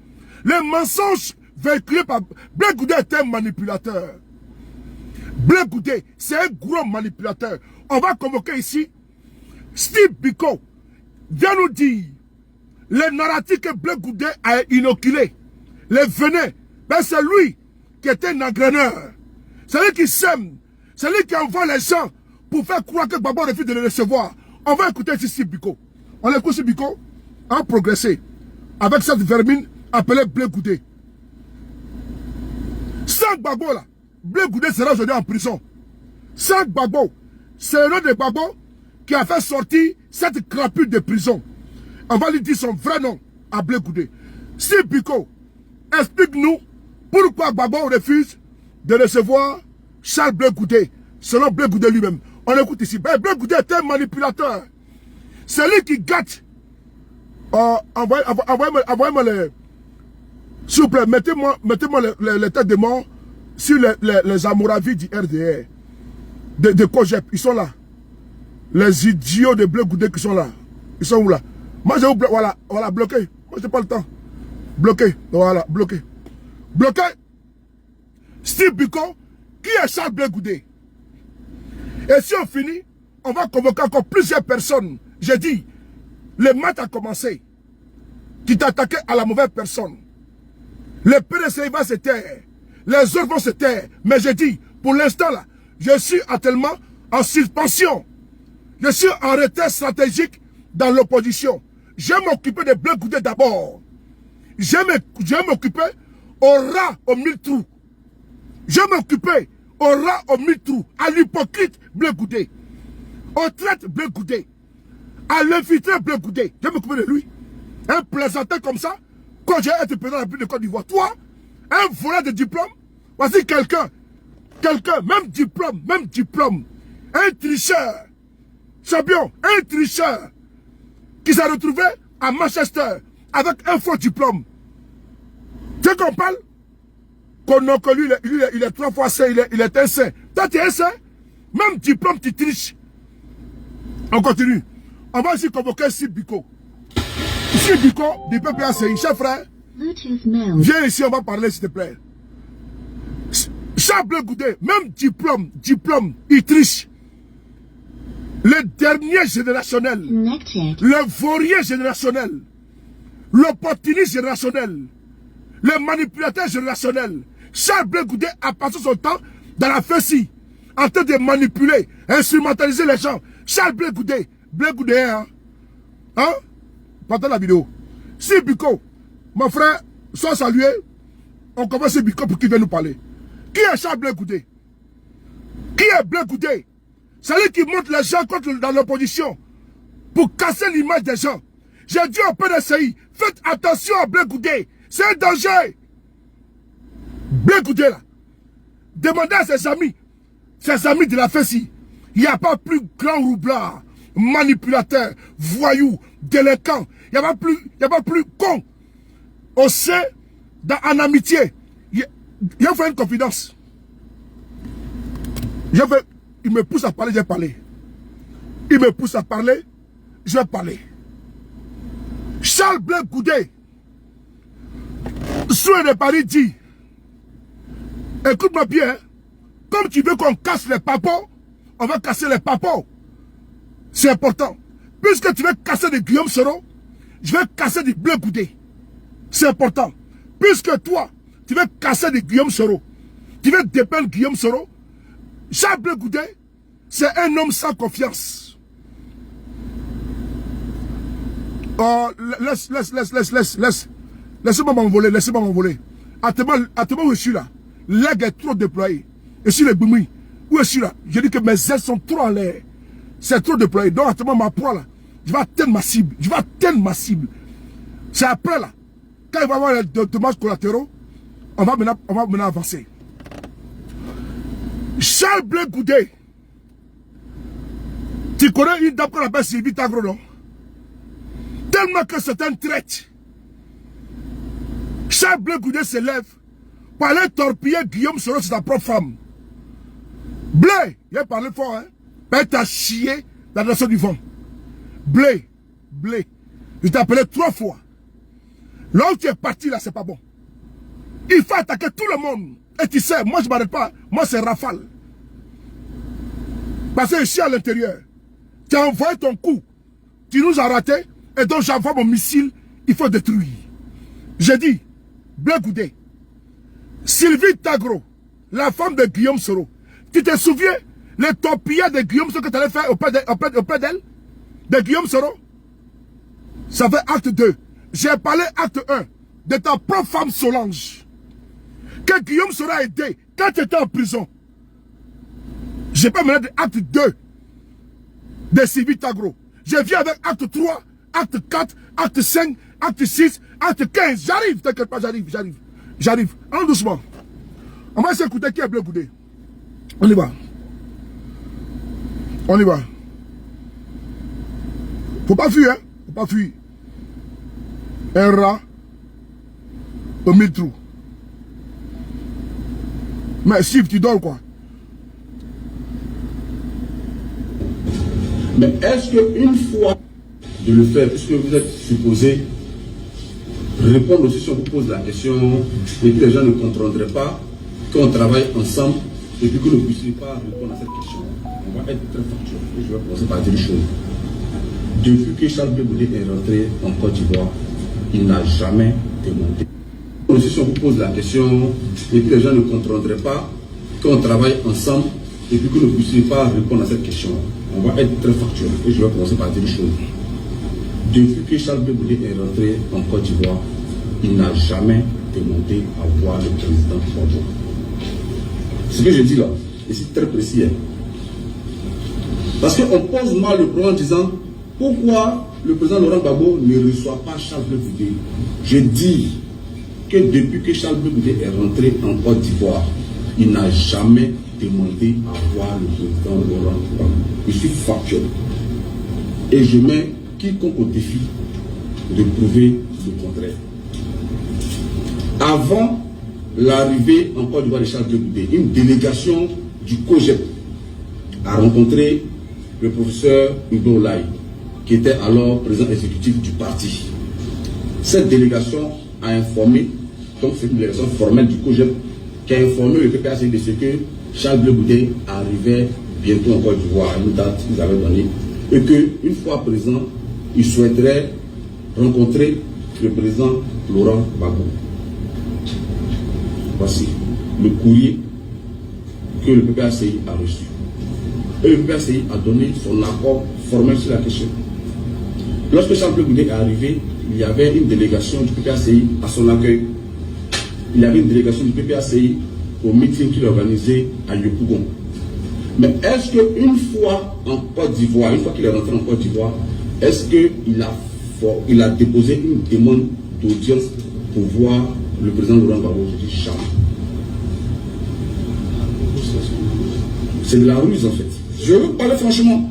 les mensonges véhiculés par... Blé Goudé est un manipulateur. Blé Goudé, c'est un gros manipulateur. On va convoquer ici Steve Biko. Viens nous dire les narratifs que Blé Goudé a inoculés. Les venins. Ben c'est lui qui était un engraineur. C'est lui qui sème. C'est lui qui envoie les gens pour faire croire que Gbagbo refuse de les recevoir. On va écouter ici Steve Biko. On écoute Steve Biko a progressé avec cette vermine appelée Blé Goudé. Sans Gbagbo là, Blé Goudé sera aujourd'hui en prison. Sans Gbagbo, c'est le nom de Gbagbo qui a fait sortir cette crapule de prison. On va lui dire son vrai nom à Blé Goudé. Steve Biko, explique-nous pourquoi Gbagbo refuse de recevoir Charles Blé Goudé, selon Blé Goudé lui-même. On écoute ici. Blé Goudé est un manipulateur. C'est lui qui gâte. Envoyez-moi les... S'il vous plaît, mettez-moi les têtes de mort sur les amouravis du RDR. De Kojep, ils sont là. Les idiots de Blé Goudé qui sont là. Ils sont où là? Moi, je vous bloque. Voilà, bloqué. Moi, je n'ai pas le temps. Bloqué. Voilà, bloqué. Bloqué. Steve Biko, qui est Charles Blé Goudé? Et si on finit, on va convoquer encore plusieurs personnes. J'ai dit, le match a commencé. Tu t'attaquais à la mauvaise personne. Le PDC va se taire. Les autres vont se taire. Mais j'ai dit, pour l'instant là, je suis actuellement en suspension. Je suis en retrait stratégique dans l'opposition. Je vais m'occuper de Blé Goudé d'abord. Je vais m'occuper au rat aux 1000 trous. Je vais m'occuper au rat aux 1000 trous, à l'hypocrite Blé Goudé, au traître Blé Goudé, à l'infiltré Blé Goudé. Je vais m'occuper de lui. Un plaisantin comme ça, quand j'ai été président de la République de Côte d'Ivoire, toi, un voleur de diplôme, voici quelqu'un, même diplôme, un tricheur, champion, un tricheur, qui s'est retrouvé à Manchester avec un faux diplôme. Tu sais qu'on parle? Que lui, il est 3 fois saint, il est un saint. Toi, tu es un saint? Même diplôme, tu triches. On continue. On va aussi convoquer Steve Biko. Steve Biko, du PPACI, cher frère. Viens ici, on va parler, s'il te plaît. Charles Blé Goudé, même diplôme, il triche. Le dernier générationnel, le vaurien générationnel, l'opportuniste générationnel, le manipulateur générationnel. Charles Blé Goudé a passé son temps dans la fessie, en train de manipuler, instrumentaliser les gens. Charles Blé Goudé, hein? Hein? Pendant la vidéo. Si Biko, mon frère, soit salué, on commence Biko pour qu'il vienne nous parler. Qui est Charles Blé Goudé? Qui est Blé Goudé? C'est lui qui monte les gens dans l'opposition pour casser l'image des gens. J'ai dit au PDCI, faites attention à Blé Goudé. C'est un danger. Blé Goudé là. Demandez à ses amis de la fessie. Il n'y a pas plus grand roublard, manipulateur, voyou, délinquant. Il n'y a pas plus con. On sait, en amitié, il a fait une confidence. Il me pousse à parler, j'ai parlé. Il me pousse à parler, je vais parler. Charles Blé Goudé, Souhait de Paris dit, écoute-moi bien, hein, comme tu veux qu'on casse les papos, on va casser les papos. C'est important. Puisque tu veux casser de Guillaume Soro, je vais casser du Blé Goudé. C'est important. Puisque toi, tu veux casser de Guillaume Soro, tu veux dépeindre Guillaume Soro, Charles Blé Goudé, c'est un homme sans confiance. Oh, laissez-moi m'envoler, laissez-moi m'envoler. Attends-moi où je suis là. L'aigle est trop déployé. Je suis le boumi. Où je suis là? Je dis que mes ailes sont trop en l'air. C'est trop déployé. Donc, attends-moi ma proie là. Je vais atteindre ma cible. Je vais atteindre ma cible. C'est après là. Quand il va y avoir les dommages collatéraux, on va maintenant avancer. Charles Blé Goudé. Tu connais une dame qu'on appelle Sylvie Tagro, non? Tellement que c'est un traître. Charles Blé Goudé se lève pour aller torpiller Guillaume Soro sur sa propre femme. Blé, il a parlé fort, hein? Ben, t'as chié la nation du vent. Blé, je t'ai appelé 3 fois. Là où tu es parti, là, c'est pas bon. Il faut attaquer tout le monde. Et tu sais, moi, je ne m'arrête pas. Moi, c'est rafale. Parce que je suis à l'intérieur. Tu as envoyé ton coup. Tu nous as ratés. Et donc, j'envoie mon missile. Il faut détruire. J'ai dit, Blé Goudé, Sylvie Tagro, la femme de Guillaume Soro. Tu te souviens le torpillage de Guillaume Soro que tu allais faire auprès d'elle? De Guillaume Soro? Ça fait acte 2. J'ai parlé acte 1 de ta propre femme Solange. Que Guillaume Soro a aidé quand tu étais en prison. Je n'ai pas mené acte 2 de Sylvie Tagro. Je viens avec acte 3, acte 4, acte 5, acte 6, acte 15. J'arrive, t'inquiète pas, j'arrive. Allons doucement. On va s'écouter qui est Blé Goudé. On y va. Faut pas fuir, hein. Faut pas fuir. Un rat au 1000 trous. Mais Steve, tu dors quoi? Mais est-ce qu'une fois de le faire, est-ce que vous êtes supposé répondre aussi si on vous pose la question et que les gens ne comprendraient pas qu'on travaille ensemble et puis que vous ne puissiez pas répondre à cette question? On va être très factuel et je vais commencer par dire une chose. Depuis que Charles Blé Goudé est rentré en Côte d'Ivoire, il n'a jamais démonté. Aussi, si on vous pose la question et que les gens ne comprendraient pas qu'on travaille ensemble et puis que vous ne puissiez pas répondre à cette question, on va être très factuel et je vais commencer par dire une chose. Depuis que Charles Blé Goudé est rentré en Côte d'Ivoire, il n'a jamais demandé à voir le président Gbagbo. Ce que je dis là, et c'est très précis. Parce qu'on pose mal le problème en disant pourquoi le président Laurent Gbagbo ne reçoit pas Charles Blé Goudé. Je dis que depuis que Charles Blé Goudé est rentré en Côte d'Ivoire, il n'a jamais demandé à voir le président Laurent Gbagbo. Je suis factuel. Et je mets quiconque au défi de prouver le contraire. Avant l'arrivée en Côte d'Ivoire de Charles Blé Goudé, une délégation du COGEP a rencontré le professeur Hugo Olaï, qui était alors président exécutif du parti. Cette délégation a informé, donc c'est une délégation formelle du COGEP, qui a informé le PPACI de ce que Charles Blé Goudé arrivait bientôt en Côte d'Ivoire, à une date qu'ils avaient donnée, et qu'une fois présent, il souhaiterait rencontrer le président Laurent Gbagbo. Voici le courrier que le PPACI a reçu. Et le PPACI a donné son accord formel sur la question. Lorsque Charles Blé Goudé est arrivé, il y avait une délégation du PPACI à son accueil. Il y avait une délégation du PPACI au meeting qu'il a organisé à Yopougon. Mais est-ce qu'une fois en Côte d'Ivoire, une fois qu'il est rentré en Côte d'Ivoire, est-ce qu'il a déposé une demande d'audience pour voir le président Laurent Gbagbo? Je dis jamais. C'est de la ruse en fait. Je veux parler franchement.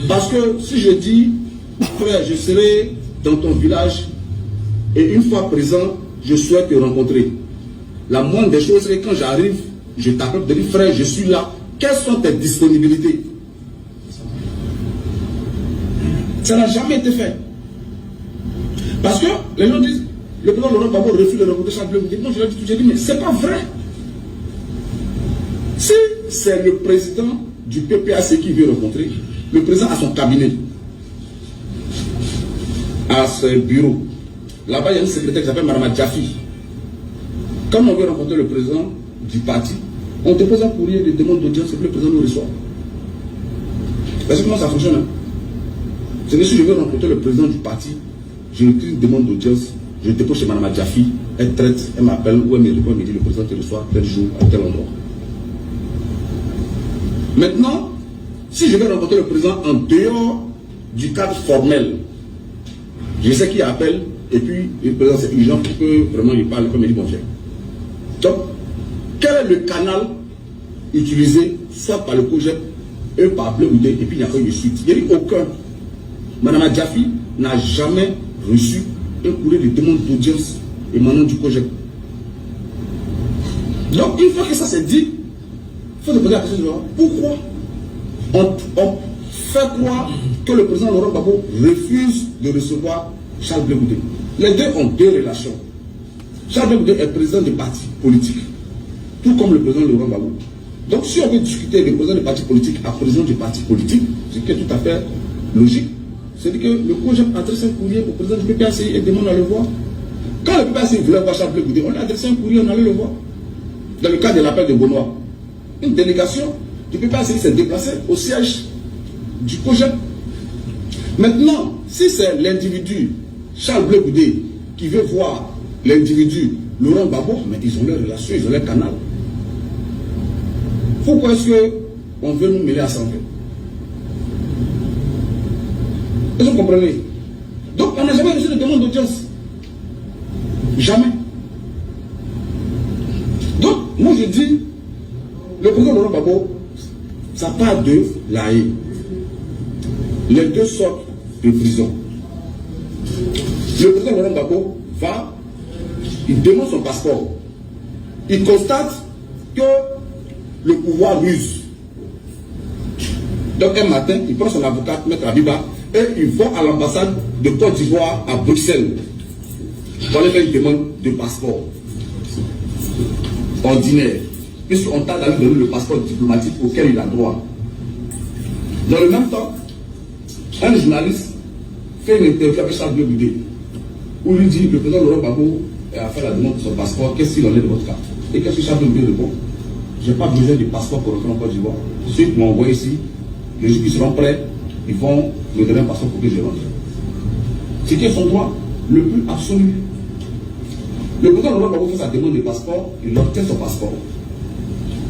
Parce que si je dis, frère, je serai dans ton village et une fois présent, je souhaite te rencontrer. La moindre des choses, c'est que quand j'arrive, je t'appelle pour te dire, frère, je suis là. Quelles sont tes disponibilités? Ça n'a jamais été fait. Parce que les gens disent, le président Laurent Gbagbo refuse de rencontrer Charles Blé Goudé. Non, je l'ai dit, j'ai dit, mais c'est pas vrai. Si c'est le président du PPAC qui veut rencontrer, le président a son cabinet, à ce bureau. Là-bas, il y a une secrétaire qui s'appelle Mme Jaffi. Quand on veut rencontrer le président du parti, on dépose un courrier de demande d'audience et le président nous reçoit. Parce que comment ça fonctionne? C'est que si je veux rencontrer le président du parti, je écris une demande d'audience, je dépose chez Mme Jaffi, elle traite, elle m'appelle ou elle me répond, elle me dit le président te reçoit tel jour, à tel endroit. Maintenant, si je veux rencontrer le président en dehors du cadre formel, je sais qui appelle, et puis le président c'est urgent pour que vraiment il parle comme il dit bon viens. Donc, quel est le canal utilisé, soit par le COJEP et par Blé Goudé, et puis il n'y a pas eu de suite? Il n'y a eu aucun. Mme Jaffi n'a jamais reçu un courrier de demande d'audience émanant du COJEP. Donc, une fois que ça c'est dit, il faut se poser la question, pourquoi on fait croire que le président Laurent Gbagbo refuse de recevoir Charles Blé Goudé? Les deux ont deux relations. Charles Blé Goudé est président de parti politique, tout comme le président Laurent Gbagbo. Donc si on veut discuter du président de parti politique à président du parti politique, ce qui est tout à fait logique, c'est que le COJEP adresse un courrier au président du PPACI et demande à le voir. Quand le PPACI voulait voir Charles Blé Goudé, on lui a adressé un courrier, on allait le voir. Dans le cas de l'appel de Benoît, une délégation du PPACI s'est déplacée au siège du COJEP. Maintenant, si c'est l'individu Charles Blé Goudé qui veut voir l'individu Laurent Gbagbo, mais ils ont leur relation, ils ont leur canal. Pourquoi est-ce qu'on veut nous mêler à ça en fait? Est-ce que vous comprenez? Donc on n'a jamais reçu de demande d'audience. Jamais. Donc, moi je dis, le président Laurent Gbagbo, ça part de la haie. Les deux sortent de prison. Le président Laurent Gbagbo va, il demande son passeport. Il constate que le pouvoir ruse. Donc un matin, il prend son avocat, Maître Abiba, et il va à l'ambassade de Côte d'Ivoire à Bruxelles. Pour aller faire une demande de passeport ordinaire, puisqu'on t'a donné le passeport diplomatique auquel il a droit. Dans le même temps, un journaliste fait une interview avec Charles Blé Goudé, où il lui dit le président Laurent Gbagbo a fait la demande de son passeport, qu'est-ce qu'il en est de votre cas? Et qu'est-ce que Charles Blé Goudé répond? Je n'ai pas besoin de passeport pour rentrer en Côte d'Ivoire. Ceux qui m'ont envoyé ici, les gens qui seront prêts, ils vont me donner un passeport pour que je rentre. C'est qui est son droit le plus absolu. Le président Laurent Gbagbo fait sa demande de passeport, il obtient son passeport.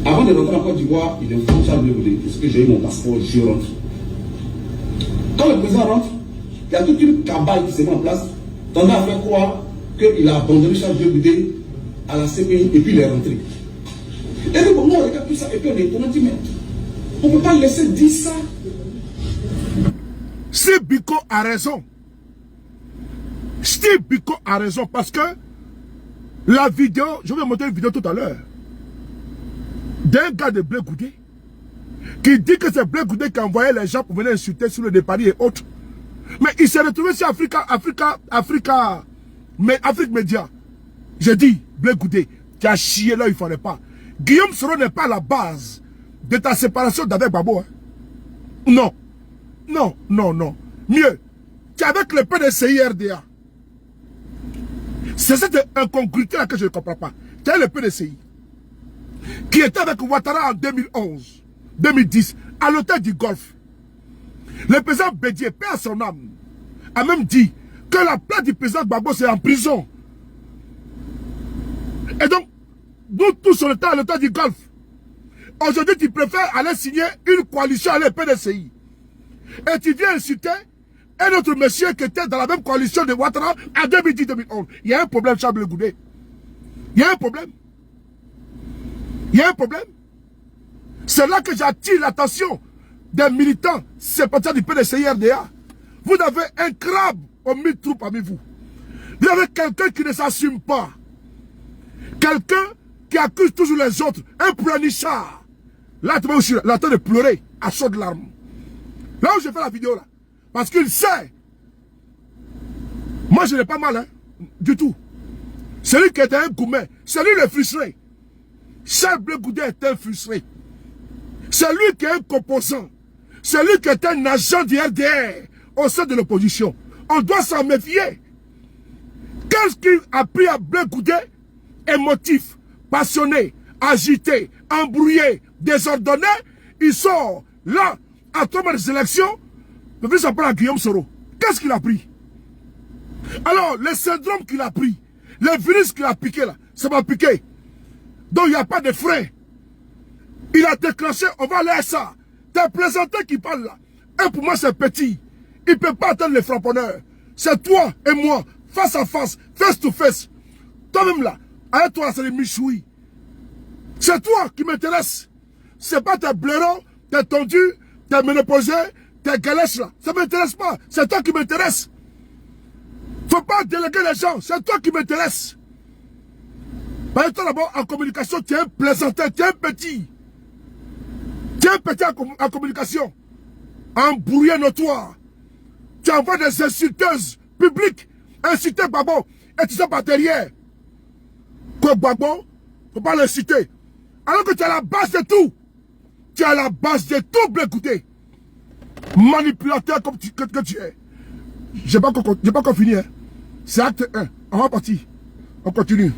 Avant de rentrer en Côte d'Ivoire, il informe Charles Blé Goudé, est-ce que j'ai eu mon passeport, je rentre. Quand le président rentre, il y a toute une cabale qui se met en place, tendant à faire croire qu'il a abandonné Charles Blé Goudé à la CPI et puis il est rentré. Et donc, on regarde tout ça et puis on dit, mais on ne peut pas laisser dire ça. Steve Biko a raison. Steve Biko a raison parce que la vidéo, je vais montrer une vidéo tout à l'heure, d'un gars de Blé Goudé qui dit que c'est Blé Goudé qui a envoyé les gens pour venir insulter sur le départ et autres. Mais il s'est retrouvé sur Afrique Média. J'ai dit, Blé Goudé, Tu as chié là, il ne fallait pas. Guillaume Soro n'est pas la base de ta séparation d'avec Gbagbo. Hein. Non. Non, non, non. Mieux, tu es avec le PDCI RDA. C'est cette incongruité-là que je ne comprends pas. Tu es le PDCI qui était avec Ouattara en 2011, 2010, à l'hôtel du Golfe. Le président Bédié, paix à son âme, a même dit que la place du président Gbagbo, c'est en prison. Et donc, nous tous on était à l'hôtel du Golfe. Aujourd'hui, tu préfères aller signer une coalition avec le PDCI. Et tu viens insulter un autre monsieur qui était dans la même coalition de Ouattara en 2010-2011. Il y a un problème, Charles Blé Goudé. Il y a un problème. Il y a un problème. C'est là que j'attire l'attention des militants sympathisants du PDCI RDA. Vous avez un crabe aux 1000 troupes parmi vous. Vous avez quelqu'un qui ne s'assume pas. Quelqu'un qui accuse toujours les autres. Un planichard. Là, tu vas aussi la train de pleurer à chaudes larmes. Là où j'ai fait la vidéo là. Parce qu'il sait. Moi, je n'ai pas mal, hein. Du tout. Celui qui était un gourmet. C'est lui le frustré. Charles Blé Goudé est un frustré. C'est lui qui est un composant. C'est lui qui est un agent du RDR au sein de l'opposition. On doit s'en méfier. Qu'est-ce qui a pris à Blé Goudé? Émotif, passionné, agité, embrouillé, désordonné. Il sort là, à 3 mois des élections. Le fils s'appelle à Guillaume Soro. Qu'est-ce qu'il a pris? Alors, le syndrome qu'il a pris, le virus qu'il a piqué là, ça m'a piqué. Donc il n'y a pas de frein. Il a déclenché, on va aller à ça. T'es présenté qui parle là. Et pour moi c'est petit. Il ne peut pas atteindre les frapponneurs. C'est toi et moi, face à face, face to face. Toi-même là, avec toi c'est les michoui. C'est toi qui m'intéresse. C'est pas tes blaireaux, tes tondus, tes ménopausés, tes galèches là. Ça ne m'intéresse pas. C'est toi qui m'intéresse. Faut pas déléguer les gens. C'est toi qui m'intéresse. Par exemple, d'abord, en communication, tu es un plaisantin, tu es un petit. Tu es un petit en communication. Embrouillé notoire. Tu envoies des insulteuses publiques, insulter Gbagbo, et tu sais pas derrière. Que Gbagbo, faut pas l'insulter. Alors que tu es à la base de tout. Tu es à la base de tout, Blé Goudé. Manipulateur comme que tu es. J'ai pas encore fini. Hein. C'est acte 1. On va partir. On continue.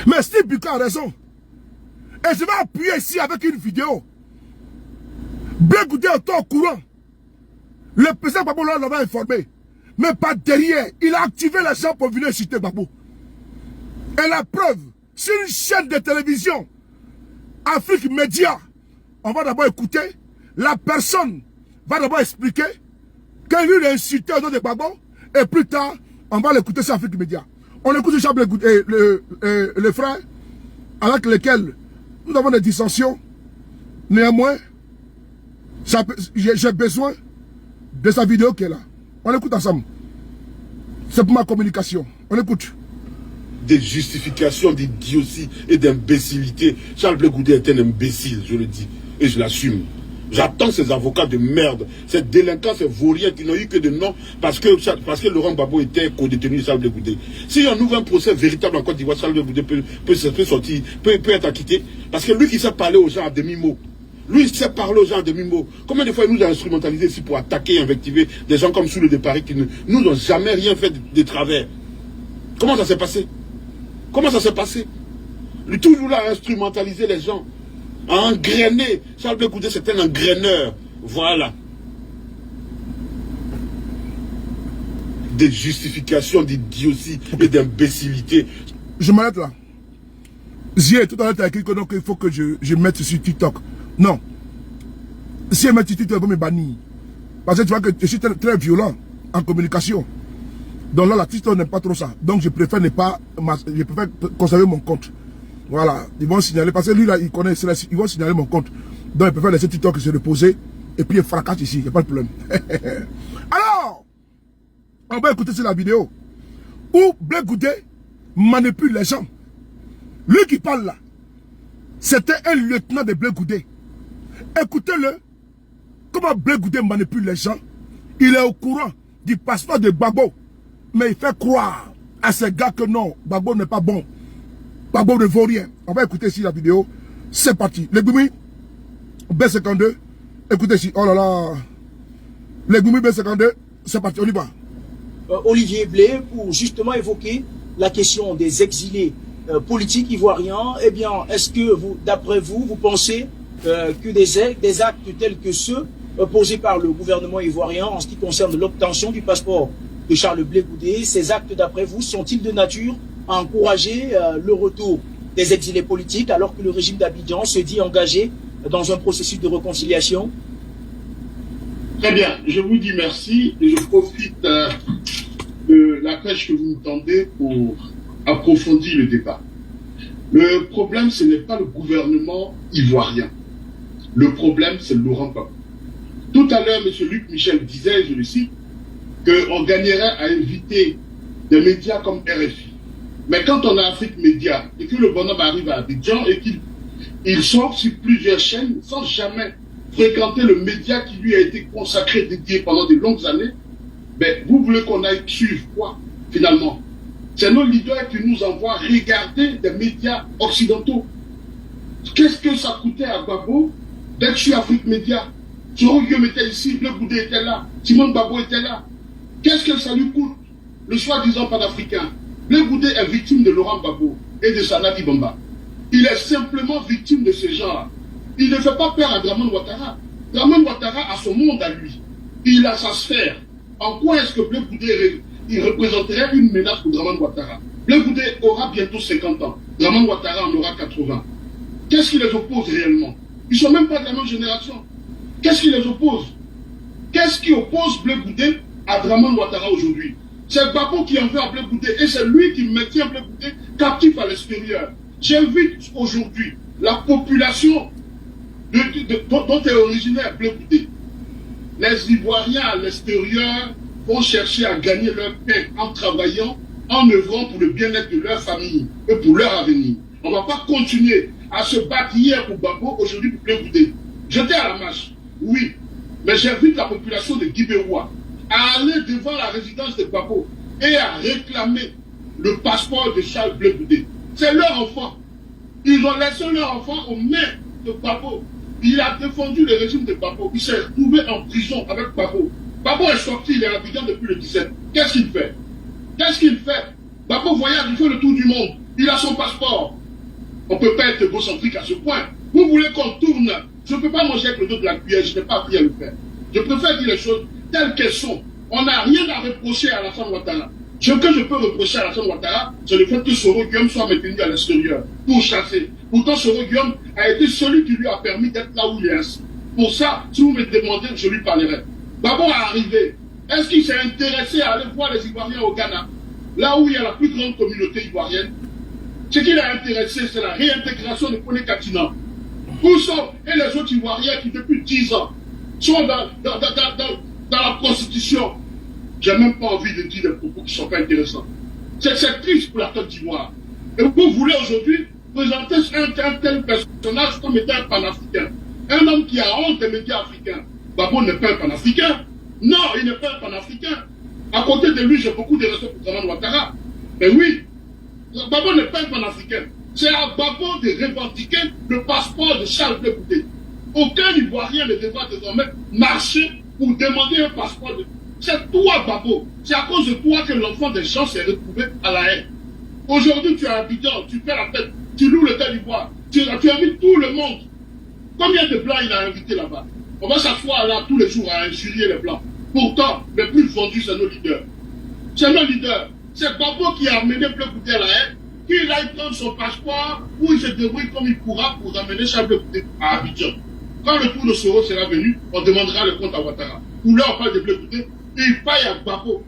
Mais Steve Biko a raison. Et je vais appuyer ici avec une vidéo. Blé Goudé est au courant. Le président Gbagbo l'avait informé. Mais pas derrière. Il a activé les gens pour venir insulter Gbagbo. Et la preuve, sur une chaîne de télévision, Afrique Média, on va d'abord écouter. La personne va d'abord expliquer qu'elle lui a insulté au nom de Gbagbo. Et plus tard, on va l'écouter sur Afrique Média. On écoute Charles Blé Goudé, le frère avec lequel nous avons des dissensions. Néanmoins, j'ai besoin de sa vidéo qui est là. On écoute ensemble. C'est pour ma communication. On écoute. Des justifications d'idiotie et d'imbécilité. Charles Blé Goudé est un imbécile, je le dis. Et je l'assume. J'attends ces avocats de merde, ces délinquants, ces vauriens qui n'ont eu que de nom parce que Laurent Gbagbo était co-détenu de Charles Blé Goudé. Si on ouvre un procès véritable en Côte d'Ivoire, Charles Blé Goudé peut sortir, peut être acquitté. Parce que lui qui sait parler aux gens à demi-mot. Lui, il sait parler aux gens à demi-mot. Combien de fois il nous a instrumentalisé ici pour attaquer et invectiver des gens comme Soule de Paris qui nous n'ont jamais rien fait de travers. Comment ça s'est passé? Comment ça s'est passé? Lui toujours là à instrumentaliser les gens. À engrainer. Charles Blé Goudé, c'est un engraineur. Voilà. Des justifications d'idiotie et d'imbécilité. Je m'arrête là. J'ai tout à l'heure écrit que donc il faut que je mette sur TikTok. Non. Si je mets sur TikTok, elle va me bannir. Parce que tu vois que je suis très, très violent en communication. Donc là, la TikTok n'aime pas trop ça. Donc je préfère je préfère conserver mon compte. Voilà, ils vont signaler, parce que lui là, il connaît, ils vont signaler mon compte. Donc il préfère laisser TikTok se reposer, et puis il fracasse ici, il n'y a pas de problème. Alors, on va écouter sur la vidéo, où Blé Goudé manipule les gens. Lui qui parle là, c'était un lieutenant de Blé Goudé. Écoutez-le, comment Blé Goudé manipule les gens. Il est au courant du passeport de Gbagbo, mais il fait croire à ces gars que non, Gbagbo n'est pas bon. Babo ne vaut rien. On va écouter ici la vidéo. C'est parti. Les Goumi, B52. Écoutez ici. Oh là là. Les Goumi B52. C'est parti. On y va. Olivier Blé, pour justement évoquer la question des exilés politiques ivoiriens. Eh bien, est-ce que vous, d'après vous, vous pensez que des actes tels que ceux posés par le gouvernement ivoirien en ce qui concerne l'obtention du passeport de Charles Blé Goudé, ces actes, d'après vous, sont-ils de nature à encourager le retour des exilés politiques alors que le régime d'Abidjan se dit engagé dans un processus de réconciliation? Très bien, je vous dis merci et je profite de la pêche que vous me tendez pour approfondir le débat. Le problème, ce n'est pas le gouvernement ivoirien. Le problème, c'est Laurent Gbagbo. Tout à l'heure, M. Luc Michel disait, je le cite, qu'on gagnerait à inviter des médias comme RFI. Mais quand on a Afrique Média et que le bonhomme arrive à Abidjan et qu'il sort sur plusieurs chaînes sans jamais fréquenter le média qui lui a été consacré, dédié pendant de longues années, ben, vous voulez qu'on aille suivre quoi, finalement? C'est nos leaders qui nous envoient regarder des médias occidentaux. Qu'est-ce que ça coûtait à Gbagbo d'être sur Afrique Média? Soro Guillaume était ici, Blé Goudé était là, Simone Gbagbo était là. Qu'est-ce que ça lui coûte, le soi-disant panafricain? Blé Goudé est victime de Laurent Gbagbo et de Sanadi Bamba. Il est simplement victime de ces gens-là. Il ne fait pas peur à Dramane Ouattara. Dramane Ouattara a son monde à lui. Il a sa sphère. En quoi est-ce que Blé Goudé il représenterait une menace pour Dramane Ouattara? Blé Goudé aura bientôt 50 ans. Dramane Ouattara en aura 80. Qu'est-ce qui les oppose réellement? Ils ne sont même pas de la même génération. Qu'est-ce qui les oppose? Qu'est-ce qui oppose Blé Goudé à Dramane Ouattara aujourd'hui? C'est Gbagbo qui en veut à Blé Goudé et c'est lui qui maintient Blé Goudé captif à l'extérieur. J'invite aujourd'hui la population dont est originaire Blé Goudé. Les Ivoiriens à l'extérieur vont chercher à gagner leur pain en travaillant, en œuvrant pour le bien-être de leur famille et pour leur avenir. On ne va pas continuer à se battre hier pour Gbagbo, aujourd'hui pour Blé Goudé. J'étais à la marche, oui, mais j'invite la population de Guibérois à aller devant la résidence de Gbagbo et à réclamer le passeport de Charles Blé Goudé. C'est leur enfant. Ils ont laissé leur enfant aux mains de Gbagbo. Il a défendu le régime de Gbagbo. Il s'est retrouvé en prison avec Gbagbo. Gbagbo est sorti, il est à Abidjan depuis le 17. Qu'est-ce qu'il fait? Qu'est-ce qu'il fait? Gbagbo voyage, il fait le tour du monde. Il a son passeport. On ne peut pas être égocentrique à ce point. Vous voulez qu'on tourne? Je ne peux pas manger avec le dos de la cuillère, je n'ai pas appris à le faire. Je préfère dire les choses telles qu'elles sont. On n'a rien à reprocher à Alassane Ouattara. Ce que je peux reprocher à Alassane Ouattara, c'est le fait que Soro Guillaume soit maintenu à l'extérieur pour chasser. Pourtant, Soro Guillaume a été celui qui lui a permis d'être là où il est assis. Pour ça, si vous me demandez, je lui parlerai. Gbagbo est arrivé. Est-ce qu'il s'est intéressé à aller voir les Ivoiriens au Ghana, là où il y a la plus grande communauté ivoirienne? Ce qui l'a intéressé, c'est la réintégration de Koné Katina. Où sont et les autres Ivoiriens qui, depuis 10 ans, sont dans la prostitution? J'ai même pas envie de dire des propos qui ne sont pas intéressants. C'est triste pour la Côte d'Ivoire. Et vous voulez aujourd'hui présenter un tel personnage comme étant un panafricain. Un homme qui a honte des médias africains. Gbagbo n'est pas un panafricain. Non, il n'est pas un panafricain. À côté de lui, j'ai beaucoup de respect pour Dramane Ouattara. Mais oui, Gbagbo n'est pas un panafricain. C'est à Gbagbo de revendiquer le passeport de Charles Blé Goudé. Aucun Ivoirien ne devra désormais marcher pour demander un passeport. C'est toi, Gbagbo. C'est à cause de toi que l'enfant des gens s'est retrouvé à la haine. Aujourd'hui, tu es à Abidjan, tu fais la tête, tu loues le Côte d'Ivoire, tu invites tout le monde. Combien de Blancs il a invité là-bas? On va s'asseoir là tous les jours à injurier les Blancs. Pourtant, les plus vendus, c'est nos leaders. C'est nos leaders. C'est Gbagbo qui a amené Blé Goudé à la haine, qu'il aille prendre son passeport, où il se débrouille comme il pourra pour amener Charles Blé Goudé à Abidjan. Quand le tour de Soro sera venu, on demandera le compte à Ouattara. Ou là, on parle de Blé Goudé, et il faille à Gbagbo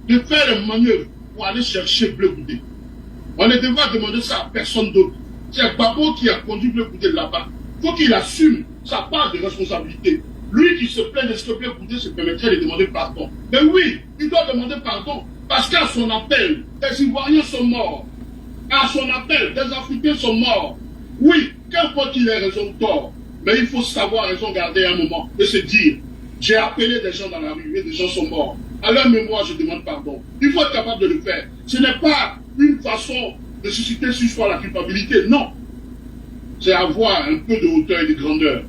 de faire les manœuvres pour aller chercher Blé Goudé. On ne devra demander ça à personne d'autre. C'est Gbagbo qui a conduit Blé Goudé là-bas. Il faut qu'il assume sa part de responsabilité. Lui qui se plaint de ce que Blé Goudé se permettrait de demander pardon. Mais oui, il doit demander pardon parce qu'à son appel, des Ivoiriens sont morts. À son appel, des Africains sont morts. Oui, qu'importe qu'il ait raison ou tort, mais il faut savoir raison garder un moment et se dire, j'ai appelé des gens dans la rue et des gens sont morts. À leur mémoire, je demande pardon. Il faut être capable de le faire. Ce n'est pas une façon de susciter sur soi la culpabilité. Non. C'est avoir un peu de hauteur et de grandeur.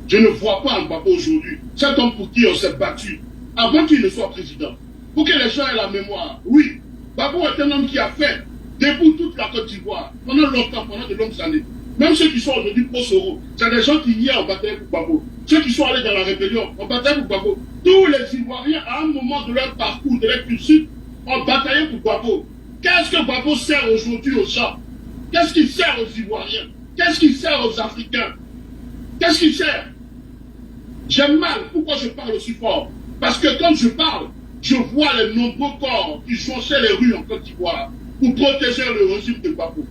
Je ne vois pas Gbagbo aujourd'hui. Cet homme pour qui on s'est battu avant qu'il ne soit président. Pour que les gens aient la mémoire. Oui, Gbagbo est un homme qui a fait debout toute la Côte d'Ivoire pendant longtemps, pendant de longues années. Même ceux qui sont aujourd'hui pro-Soro, c'est des gens qui hier ont battu pour Gbagbo. Ceux qui sont allés dans la rébellion ont battu pour Gbagbo. Tous les Ivoiriens, à un moment de leur parcours, de leur cursus, ont bataillé pour Gbagbo. Qu'est-ce que Gbagbo sert aujourd'hui aux gens? Qu'est-ce qu'il sert aux Ivoiriens? Qu'est-ce qu'il sert aux Africains? Qu'est-ce qu'il sert? J'aime mal. Pourquoi je parle aussi fort? Parce que quand je parle, je vois les nombreux corps qui jonchaient les rues en Côte d'Ivoire pour protéger le régime de Gbagbo.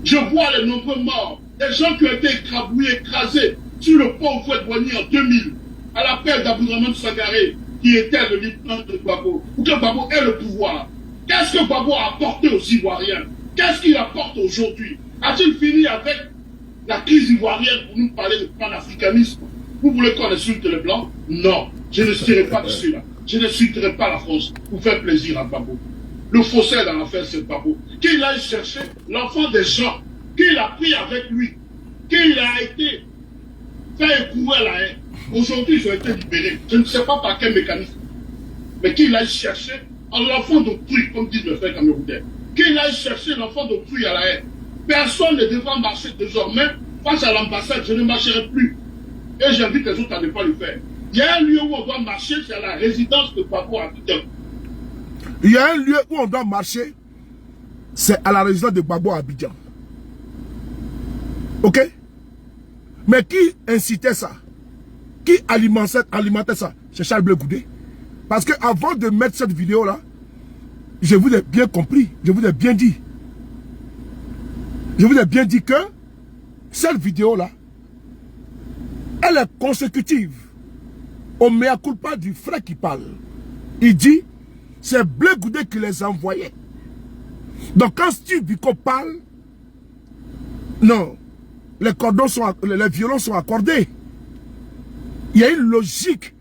Je vois les nombreux morts, des gens qui ont été écrabouillés, écrasés sur le pont Houphouët-Boigny en 2000, à l'appel d'Abdourahmane Sangaré, qui était le lieutenant de Gbagbo, pour que Gbagbo ait le pouvoir. Qu'est-ce que Gbagbo a apporté aux Ivoiriens? Qu'est-ce qu'il apporte aujourd'hui? A-t-il fini avec la crise ivoirienne pour nous parler de panafricanisme? Vous voulez qu'on insulte les Blancs? Non, je ne serai pas de cela. Je n'insulterai pas la France pour faire plaisir à Gbagbo. Le faussaire dans l'affaire, c'est Gbagbo. Qu'il aille chercher l'enfant des gens, qu'il a pris avec lui, qu'il a été fait écouer la haine. Aujourd'hui, ils ont été libérés. Je ne sais pas par quel mécanisme. Mais qu'il aille chercher l'enfant d'autrui, comme disent le frère camerounais. Qu'il aille chercher l'enfant d'autrui à la haine. Personne ne devra marcher désormais face à l'ambassade. Je ne marcherai plus. Et j'invite les autres à ne pas le faire. Il y a un lieu où on doit marcher, c'est à la résidence de Gbagbo à Abidjan. Il y a un lieu où on doit marcher, c'est à la résidence de Gbagbo à Abidjan. Ok? Mais qui incitait ça? Qui alimentait ça? C'est Charles Blé Goudé. Parce que avant de mettre cette vidéo-là, je vous ai bien compris, je vous ai bien dit. Je vous ai bien dit que cette vidéo-là, elle est consécutive au mea culpa du frère qui parle. Il dit, c'est Blé Goudé qui les envoyait. Donc quand Steve Biko parle, non, les violons sont accordés. Il y a une logique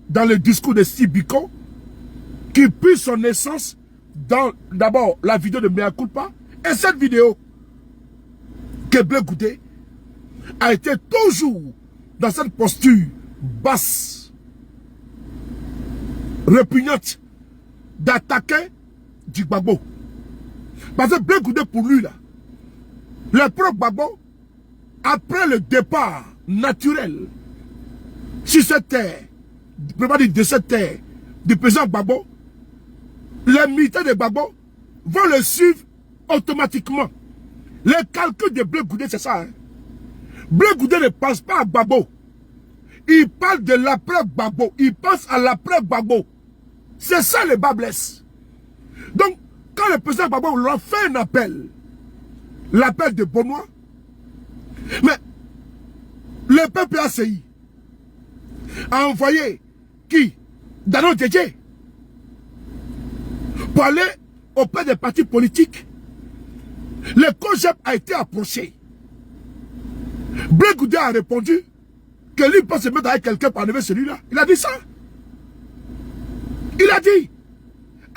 dans le discours de Steve Biko qui puise son essence dans d'abord la vidéo de mea culpa et cette vidéo que Blé Goudé a été toujours dans cette posture basse, répugnante, d'attaquer du Gbagbo. Parce que Blé Goudé pour lui là, le propre Gbagbo, après le départ naturel sur cette terre, de cette terre, du président Gbagbo, les militaires de Gbagbo vont le suivre automatiquement. Les calculs de Blé Goudé, c'est ça. Hein? Blé Goudé ne pense pas à Gbagbo. Il parle de l'après Gbagbo. Il pense à l'après Gbagbo. C'est ça le bas blesse. Donc, quand le président Gbagbo leur fait un appel, l'appel de Benoît, mais le PPACI a envoyé qui? Dano Djedje pour aller auprès des partis politiques. Le COJEP a été approché. Blé Goudé a répondu que lui peut se mettre avec quelqu'un pour enlever celui-là. Il a dit ça. Il a dit.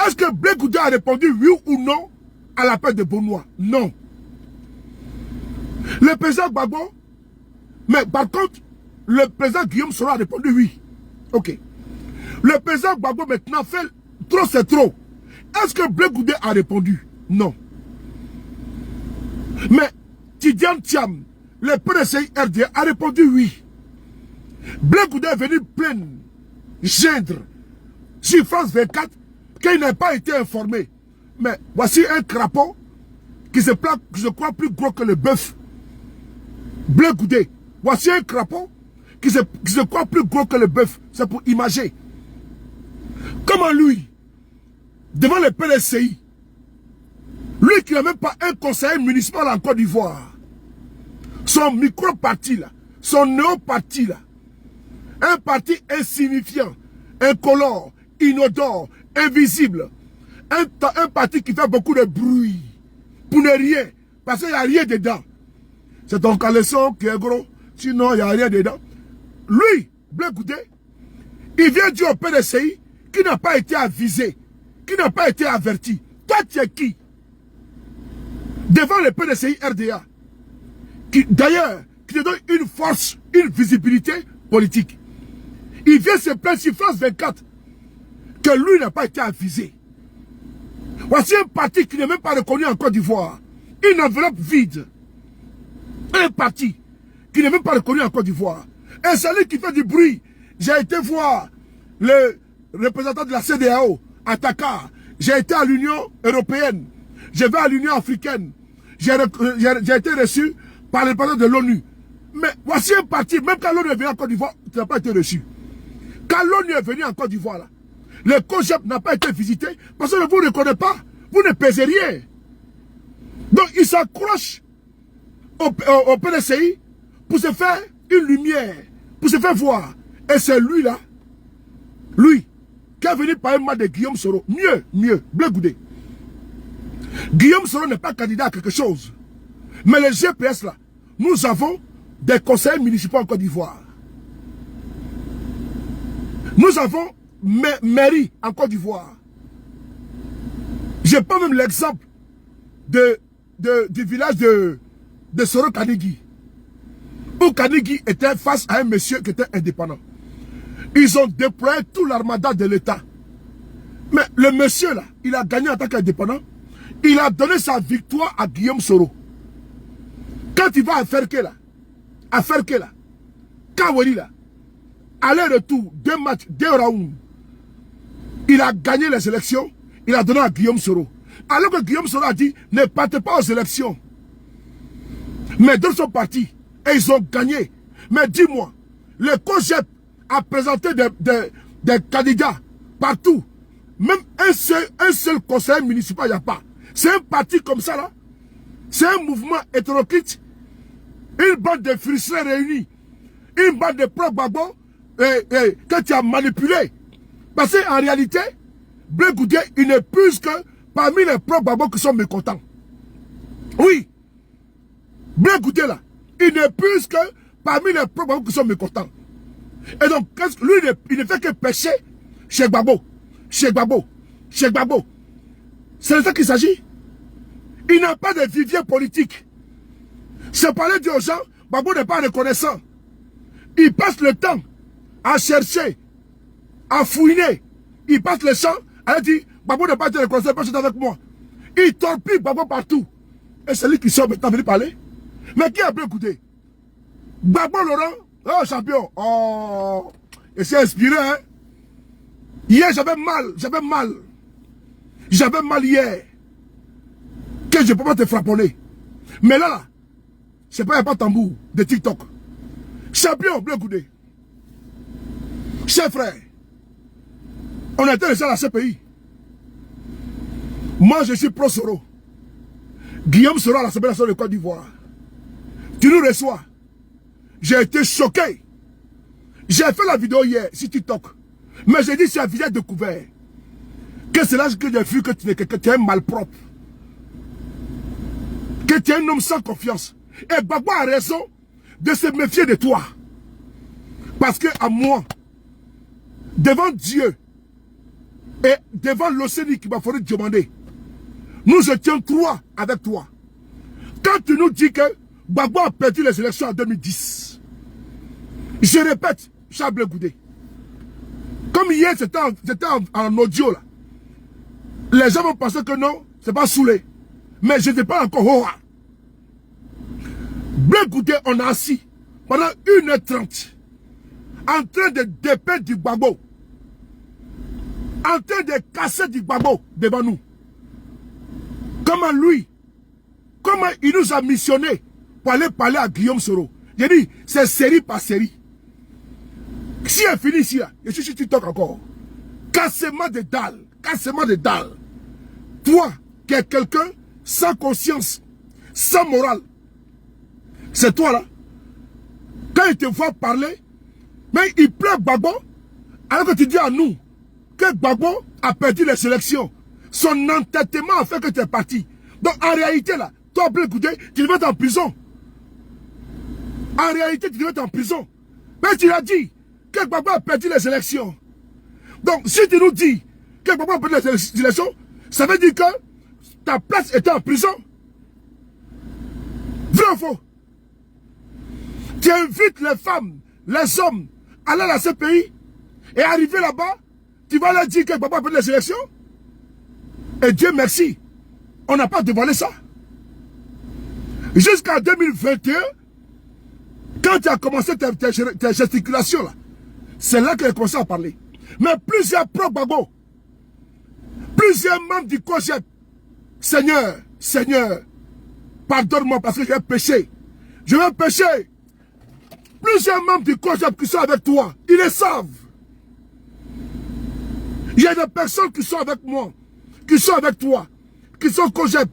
Est-ce que Blé Goudé a répondu oui ou non à l'appel de Benoît? Non. Le président Gbagbo, mais par contre, le président Guillaume Soro a répondu oui. Ok. Le président Gbagbo maintenant fait trop c'est trop. Est-ce que Blé Goudé a répondu? Non. Mais Tidiane Thiam, le PDCI RDA, a répondu oui. Blé Goudé est venu plaindre, gendre sur France 24 qu'il n'a pas été informé. Mais voici un crapaud qui se croit plus gros que le bœuf. Blé Goudé, voici un crapaud qui se croit plus gros que le bœuf. C'est pour imager. Comment lui, devant le PDCI, lui qui n'a même pas un conseiller municipal en Côte d'Ivoire, son micro-parti là, son néo-parti là, un parti insignifiant, incolore, inodore, invisible, un parti qui fait beaucoup de bruit, pour ne rien, parce qu'il n'y a rien dedans. C'est ton caleçon qui est gros, sinon il n'y a rien dedans. Lui, Blé Goudé, il vient dire au PDCI qui n'a pas été avisé, qui n'a pas été averti. Toi, tu es qui? devant le PDCI RDA, qui d'ailleurs, qui te donne une force, une visibilité politique. Il vient se plaindre sur France 24 que lui n'a pas été avisé. Voici un parti qui n'est même pas reconnu en Côte d'Ivoire. Une enveloppe vide. Un parti qui n'est même pas reconnu en Côte d'Ivoire. Et celui qui fait du bruit. J'ai été voir le représentant de la CEDEAO à Dakar. J'ai été à l'Union européenne. Je vais à l'Union africaine. J'ai été reçu par le représentant de l'ONU. Mais voici un parti, même quand l'ONU est venu en Côte d'Ivoire, tu n'as pas été reçu. Quand l'ONU est venu en Côte d'Ivoire, là, le COGEP n'a pas été visité parce que vous ne connaissez pas. Vous ne pesez rien. Donc, il s'accroche au PDCI pour se faire une lumière, pour se faire voir. Et c'est lui là, lui, qui est venu par un mal de Guillaume Soro. Mieux, Blé Goudé. Guillaume Soro n'est pas candidat à quelque chose. Mais le GPS là, nous avons des conseils municipaux en Côte d'Ivoire. Nous avons mairie en Côte d'Ivoire. Je prends même l'exemple du village de Soro Kanigi, où Kanigi était face à un monsieur qui était indépendant. Ils ont déployé tout l'armada de l'État. Mais le monsieur là, il a gagné en tant qu'indépendant. Il a donné sa victoire à Guillaume Soro. Quand il va à Ferke là, Kaweli là, aller-retour, 2 matchs, 2 rounds, il a gagné les élections, il a donné à Guillaume Soro. Alors que Guillaume Soro a dit, ne partez pas aux élections. Mais d'autres sont partis et ils ont gagné. Mais dis-moi, le COGEP a présenté des candidats partout. Même un seul conseiller municipal, il n'y a pas. C'est un parti comme ça là. C'est un mouvement hétéroclite. Une bande de frustrés réunis. Une bande de pro-babons que tu as manipulé. Parce qu'en réalité, Blé Goudé, il n'est plus que parmi les pro-babos qui sont mécontents. Oui. Blé Goudé là, il n'est plus que parmi les pro-babos qui sont mécontents. Et donc, lui, il ne fait que pêcher chez Gbagbo. C'est de ça qu'il s'agit. Il n'a pas de vivier politique. C'est parler aux gens, Gbagbo n'est pas reconnaissant. Il passe le temps à chercher, à fouiner. Il passe le champ, à dire, Gbagbo n'est pas reconnaissant, pas avec moi. Il torpille Gbagbo partout. Et c'est lui qui sort maintenant venu parler. Mais qui a bien écouté? Gbagbo Laurent, oh champion, oh, et c'est inspiré, hein. Hier j'avais mal hier. Que je ne peux pas te frapponner. Mais là, c'est pas, il n'y a pas de tambour de TikTok. Champion, Blé Goudé. Chers frères, on était déjà à ce pays. Moi, je suis pro-Soro. Guillaume Soro à l'Assemblée nationale de Côte d'Ivoire. Tu nous reçois. J'ai été choqué. J'ai fait la vidéo hier sur TikTok. Mais j'ai dit, c'est un visage découvert. Que c'est là que j'ai vu que tu es un malpropre. Que tu es un homme sans confiance. Et Gbagbo a raison de se méfier de toi. Parce que à moi, devant Dieu et devant l'océan qui m'a fallu demander, nous étions 3 avec toi. Quand tu nous dis que Gbagbo a perdu les élections en 2010, je répète, Charles Blé Goudé, comme hier c'était en audio là, les gens vont penser que non, c'est pas saoulé. Mais je n'étais pas encore haut. Blé Goudé, on a assis pendant 1h30 en train de dépeindre du Gbagbo, en train de casser du Gbagbo devant nous. Comment lui, comment il nous a missionné pour aller parler à Guillaume Soro. J'ai dit, c'est série par série. Si elle finit ici, là, je suis sur TikTok encore. Cassement de dalle. Cassement de dalle. Toi, qui es quelqu'un sans conscience, sans morale, c'est toi là. Quand il te voit parler, mais il pleure Gbagbo, alors que tu dis à nous que Gbagbo a perdu les élections. Son entêtement a fait que tu es parti. Donc en réalité là, toi Blé Goudé, tu devais être en prison. En réalité, tu devais être en prison. Mais tu l'as dit que Gbagbo a perdu les élections. Donc si tu nous dis que Gbagbo a perdu les élections, ça veut dire que ta place était en prison. Vrai ou faux? Tu invites les femmes, les hommes à aller dans ce pays et arriver là-bas, tu vas leur dire que Gbagbo a perdu les élections? Et Dieu merci, on n'a pas dévoilé ça. Jusqu'en 2021, quand tu as commencé tes gesticulations là, c'est là que tu as commencé à parler. Mais plusieurs pro-Gbagbo, plusieurs membres du COJEP, Seigneur, Seigneur, pardonne-moi parce que j'ai péché. Je vais pécher. Plusieurs membres du COJEP qui sont avec toi, ils le savent. Il y a des personnes qui sont avec moi, qui sont avec toi, qui sont COJEP,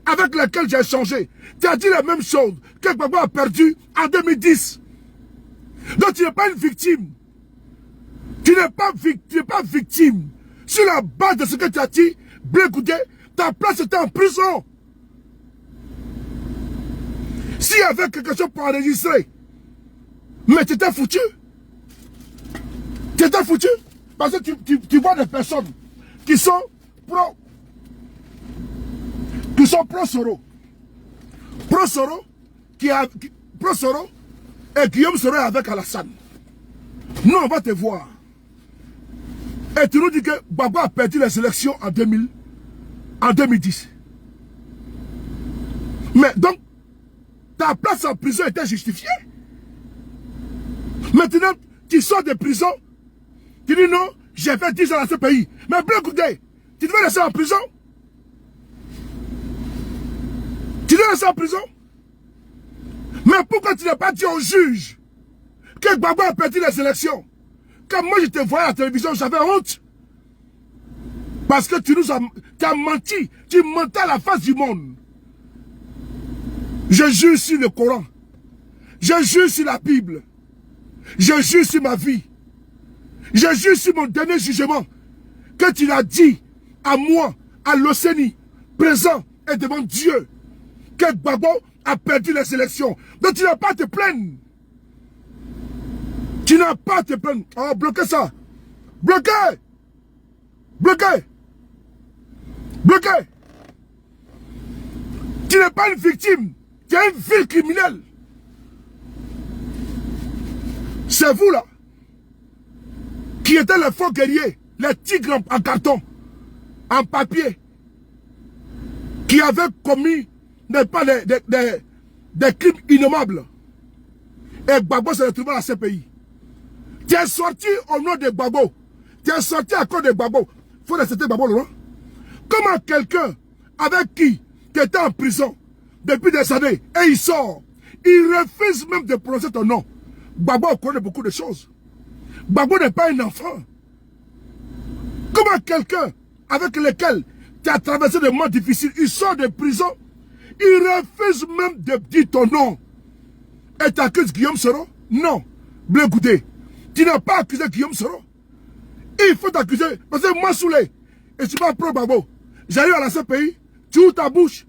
avec lesquelles j'ai échangé. Tu as dit la même chose que Gbagbo a perdu en 2010. Donc tu n'es pas une victime. Tu n'es pas victime. Sur la base de ce que tu as dit, Blé Goudé, ta place était en prison. S'il y avait quelque chose pour enregistrer, mais tu étais foutu. Tu étais foutu. Parce que tu vois des personnes qui sont pro-Soro. Pro-Soro, pro-Soro, et Guillaume Soro avec Alassane. Nous, on va te voir. Et tu nous dis que Gbagbo a perdu les élections en 2010. Mais donc, ta place en prison était justifiée. Maintenant, tu sors de prison, tu dis non, j'ai fait 10 ans dans ce pays. Mais Blé Goudé, tu devais rester en prison? Tu devais rester en prison? Mais pourquoi tu n'as pas dit au juge que Gbagbo a perdu les élections? Quand moi je te voyais à la télévision, j'avais honte. Parce que tu as menti. Tu mentais à la face du monde. Je jure sur le Coran. Je jure sur la Bible. Je jure sur ma vie. Je jure sur mon dernier jugement. Que tu l'as dit à moi, à l'Océanie, présent et devant Dieu. Que Gbagbo a perdu les élections. Donc tu n'as pas à te plaindre. Tu n'as pas à te plaindre. Oh, bloquez ça. Bloquez. Bloquez. Bloquez. Tu n'es pas une victime. Tu es une ville criminelle. C'est vous là qui étaient les faux guerriers, les tigres en carton, en papier, qui avaient commis des crimes innommables. Et Gbagbo s'est retrouvé dans ce pays. Tu es sorti au nom de Gbagbo. Tu es sorti à cause de Gbagbo. Il faut respecter Gbagbo, non? Comment quelqu'un avec qui tu étais en prison depuis des années et il sort, il refuse même de prononcer ton nom. Gbagbo connaît beaucoup de choses. Gbagbo n'est pas un enfant. Comment quelqu'un avec lequel tu as traversé des moments difficiles, il sort de prison, il refuse même de dire ton nom. Et tu accuses Guillaume Soro? Non. Blé Goudé, tu n'as pas accusé Guillaume Soro. Il faut t'accuser. Parce que moi, Soulé, et je suis pas pro-Gbagbo, j'arrive à ce pays, tu ouvres ta bouche,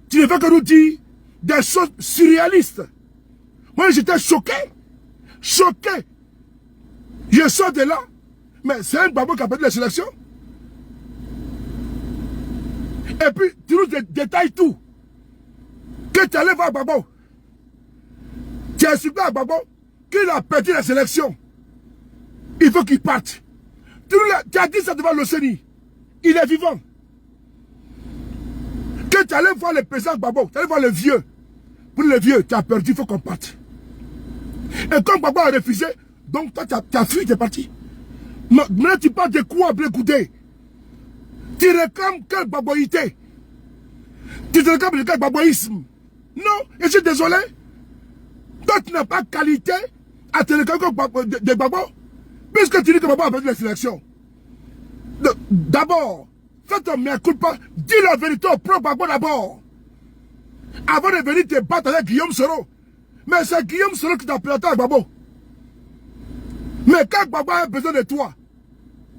tu ne fais que nous dire des choses surréalistes. Moi, j'étais choqué. Choqué. Je sors de là. Mais c'est un Gbagbo qui a perdu les élections. Et puis, tu nous détailles tout. Que tu allais voir Gbagbo. Tu as expliqué à Gbagbo qu'il a perdu les élections. Il faut qu'il parte. Tu as dit ça devant l'Océanie. Il est vivant. Que tu allais voir le président Gbagbo, tu allais voir le vieux. Pour le vieux, tu as perdu, il faut qu'on parte. Et comme Gbagbo a refusé, donc toi tu as fui, tu es parti. Maintenant tu parles de quoi, Blé Goudé? Tu réclames quelle Gbagboïté? Tu te réclames de quel Gbagboïsme? Non, je suis désolé. Toi tu n'as pas qualité à te réclamer de Gbagbo. Puisque tu dis que Gbagbo a perdu les élections. D'abord, fais ton mea culpa, dis la vérité au propre Gbagbo d'abord. Avant de venir te battre avec Guillaume Soro. Mais c'est Guillaume Soro qui t'a présenté à Gbagbo. Mais quand Gbagbo a besoin de toi,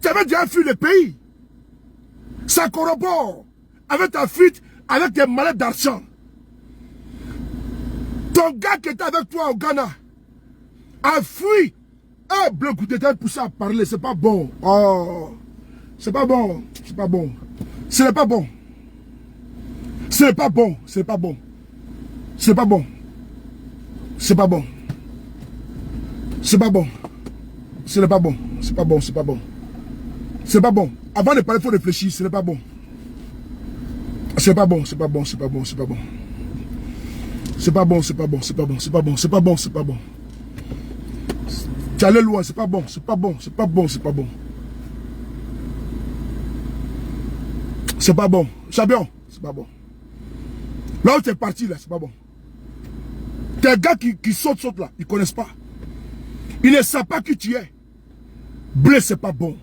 tu avais déjà fui le pays. Ça corrobore avec ta fuite, avec tes malades d'argent. Ton gars qui était avec toi au Ghana a fui. Ah, Blé Goudé t'a poussé à parler, c'est pas bon. Oh, c'est pas bon, c'est pas bon. Ce n'est pas bon. Ce n'est pas bon, ce n'est pas bon. C'est pas bon. C'est pas bon. C'est pas bon. Ce n'est pas bon. C'est pas bon, c'est pas bon. C'est pas bon. Avant de parler, il faut réfléchir. Ce n'est pas bon. C'est pas bon, c'est pas bon, c'est pas bon, c'est pas bon. C'est pas bon, c'est pas bon, c'est pas bon, c'est pas bon, c'est pas bon, c'est pas bon. Tu allais loin, c'est pas bon, c'est pas bon, c'est pas bon, c'est pas bon. C'est pas bon. Champion, c'est pas bon. Là où tu es parti, là, c'est pas bon. Tes gars qui sautent là, ils ne connaissent pas. Ils ne savent pas qui tu es. Blé, c'est pas bon.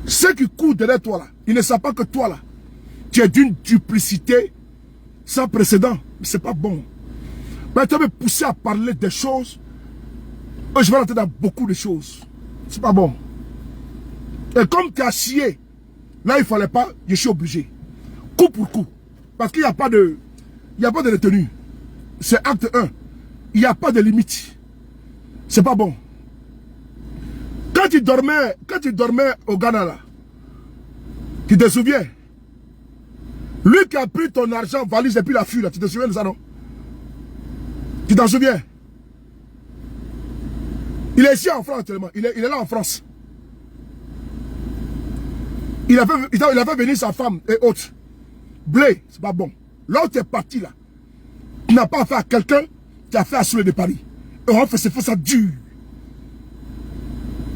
Ceux qui courent derrière toi là, ils ne savent pas que toi là, tu es d'une duplicité sans précédent. C'est pas bon. Mais tu vas me pousser à parler des choses. Je vais rentrer dans beaucoup de choses. C'est pas bon. Et comme tu as scié, là il ne fallait pas, je suis obligé. Coup pour coup. Parce qu'il n'y a pas de retenue. C'est acte 1. Il n'y a pas de limite. C'est pas bon. Quand tu dormais au Ghana là, tu te souviens? Lui qui a pris ton argent, valise et puis la fui là, tu te souviens de ça non? Tu t'en souviens? Il est ici en France actuellement, il est là en France. Il a fait venir sa femme et autres. Blé, c'est pas bon. Là où tu es parti là, tu n'as pas affaire à quelqu'un, tu as affaire à celui de Paris. Et on fait ça dur.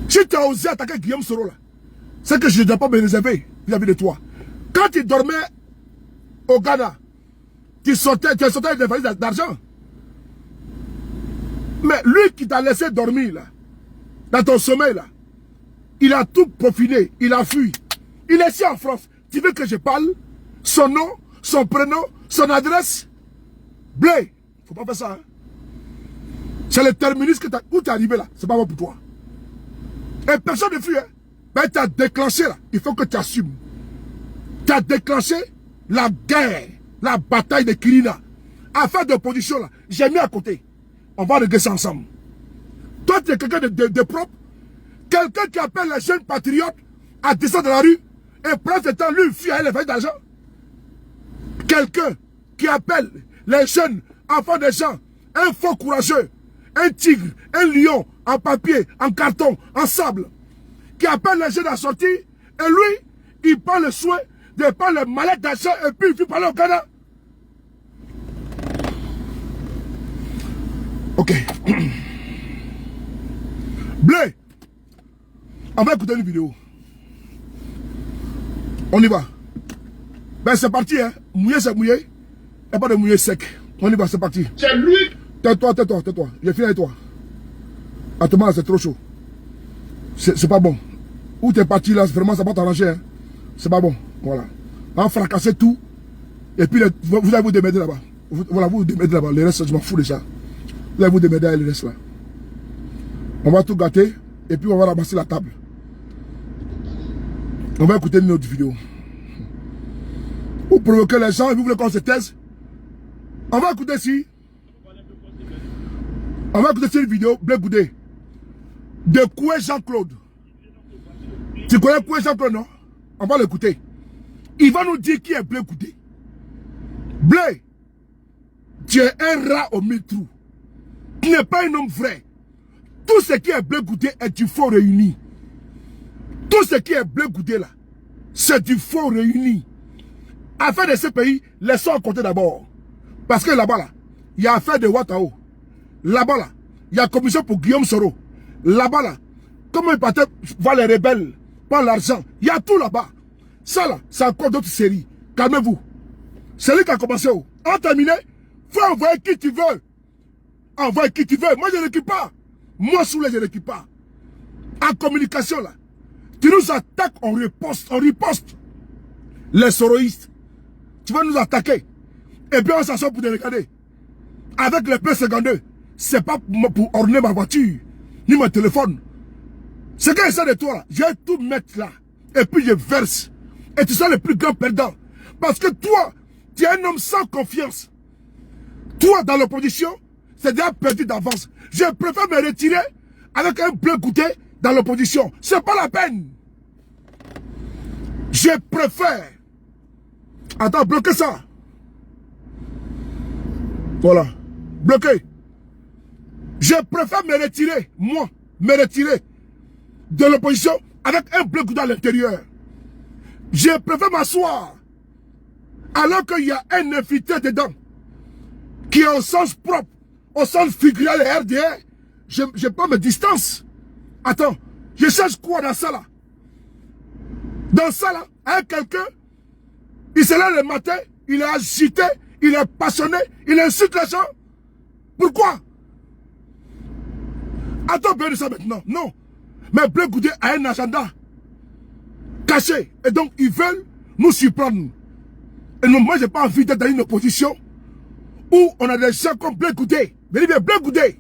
Si tu as osé attaquer Guillaume Soro là, c'est que je ne dois pas me réserver vis-à-vis de toi. Quand tu dormais au Ghana, tu sortais avec des valises d'argent. Mais lui qui t'a laissé dormir là, dans ton sommeil là, il a tout profiné, il a fui. Il est ici en France. Tu veux que je parle? Son nom, son prénom, son adresse? Blé, faut pas faire ça. Hein? C'est le terminus où tu es arrivé là. C'est pas bon pour toi. Et personne ne fuit. Hein? Ben, tu as déclenché là. Il faut que tu assumes. Tu as déclenché la guerre, la bataille de Kirina. Affaire d'opposition là. J'ai mis à côté. On va régler ça ensemble. Toi, tu es quelqu'un de propre. Quelqu'un qui appelle les jeunes patriotes à descendre dans la rue et prendre ce temps, lui, fuir avec les valises d'argent. Quelqu'un qui appelle les jeunes enfants des gens, un faux courageux, un tigre, un lion, en papier, en carton, en sable, qui appelle les jeunes à sortir, et lui, il prend le soin de prendre les mallettes d'argent et puis il fait parler au Ghana. Ok. Blé, on va écouter une vidéo. On y va. Ben c'est parti, hein. Mouillé, c'est mouillé. Et pas de mouillé sec. On y va, c'est parti. C'est lui. Tais-toi, tais-toi, tais-toi. J'ai fini avec toi. Attends, c'est trop chaud. C'est pas bon. Où t'es parti là, vraiment, ça va t'arranger. Hein. C'est pas bon. Voilà. On va fracasser tout. Et puis, vous allez vous démerder là-bas. Voilà, vous démerdez là-bas. Le reste, je m'en fous déjà. Vous allez vous démerder avec le reste là. On va tout gâter. Et puis, on va ramasser la table. On va écouter une autre vidéo. Vous provoquez les gens et vous voulez qu'on se taise. On va écouter ici. On va écouter une vidéo, Blé Goudé, de Koué Jean-Claude. Tu connais Koué Jean-Claude, non? On va l'écouter. Il va nous dire qui est Blé Goudé. Blé, tu es un rat au mille trous. Tu n'es pas un homme vrai. Tout ce qui est Blé Goudé est du faux réuni. Tout ce qui est Blé Goudé là, c'est du faux réuni. Affaire de ce pays, laissons compter d'abord. Parce que là-bas, là, il y a affaire de Ouattao. Là-bas, là, il y a commission pour Guillaume Soro. Là-bas, là, comment ils partaient voir les rebelles, pas l'argent. Il y a tout là-bas. Ça, là, c'est encore d'autres séries. Calmez-vous. C'est lui qui a commencé. On a terminé. Faut envoyer qui tu veux. Envoyer qui tu veux. Moi, je n'équipe pas. Moi, sous les, je n'équipe pas. En communication, là, tu nous attaques, on riposte, on riposte. Les soroïstes. Tu vas nous attaquer. Et puis on s'assoit pour te regarder. Avec les P52. C'est pas pour orner ma voiture. Ni mon téléphone. C'est quand ça de toi là. Je vais tout mettre là. Et puis je verse. Et tu seras le plus grand perdant. Parce que toi, tu es un homme sans confiance. Toi, dans l'opposition, c'est déjà perdu d'avance. Je préfère me retirer avec un Blé Goudé dans l'opposition. C'est pas la peine. Je préfère. Attends, bloquez ça. Voilà. Bloqué. Je préfère me retirer, moi, me retirer de l'opposition avec un bloc à l'intérieur. Je préfère m'asseoir alors qu'il y a un infiltré dedans qui est au sens propre, au sens figuré de RDR. Je prends mes distances. Attends, je cherche quoi dans ça là? Dans ça là, avec quelqu'un, il se lève le matin, il est agité, il est passionné, il insulte les gens. Pourquoi? Attends, bien de ça maintenant. Non. Mais Blé Goudé a un agenda caché. Et donc, ils veulent nous surprendre. Et non, moi, je n'ai pas envie d'être dans une opposition où on a des gens comme Blé Goudé. Blé Goudé.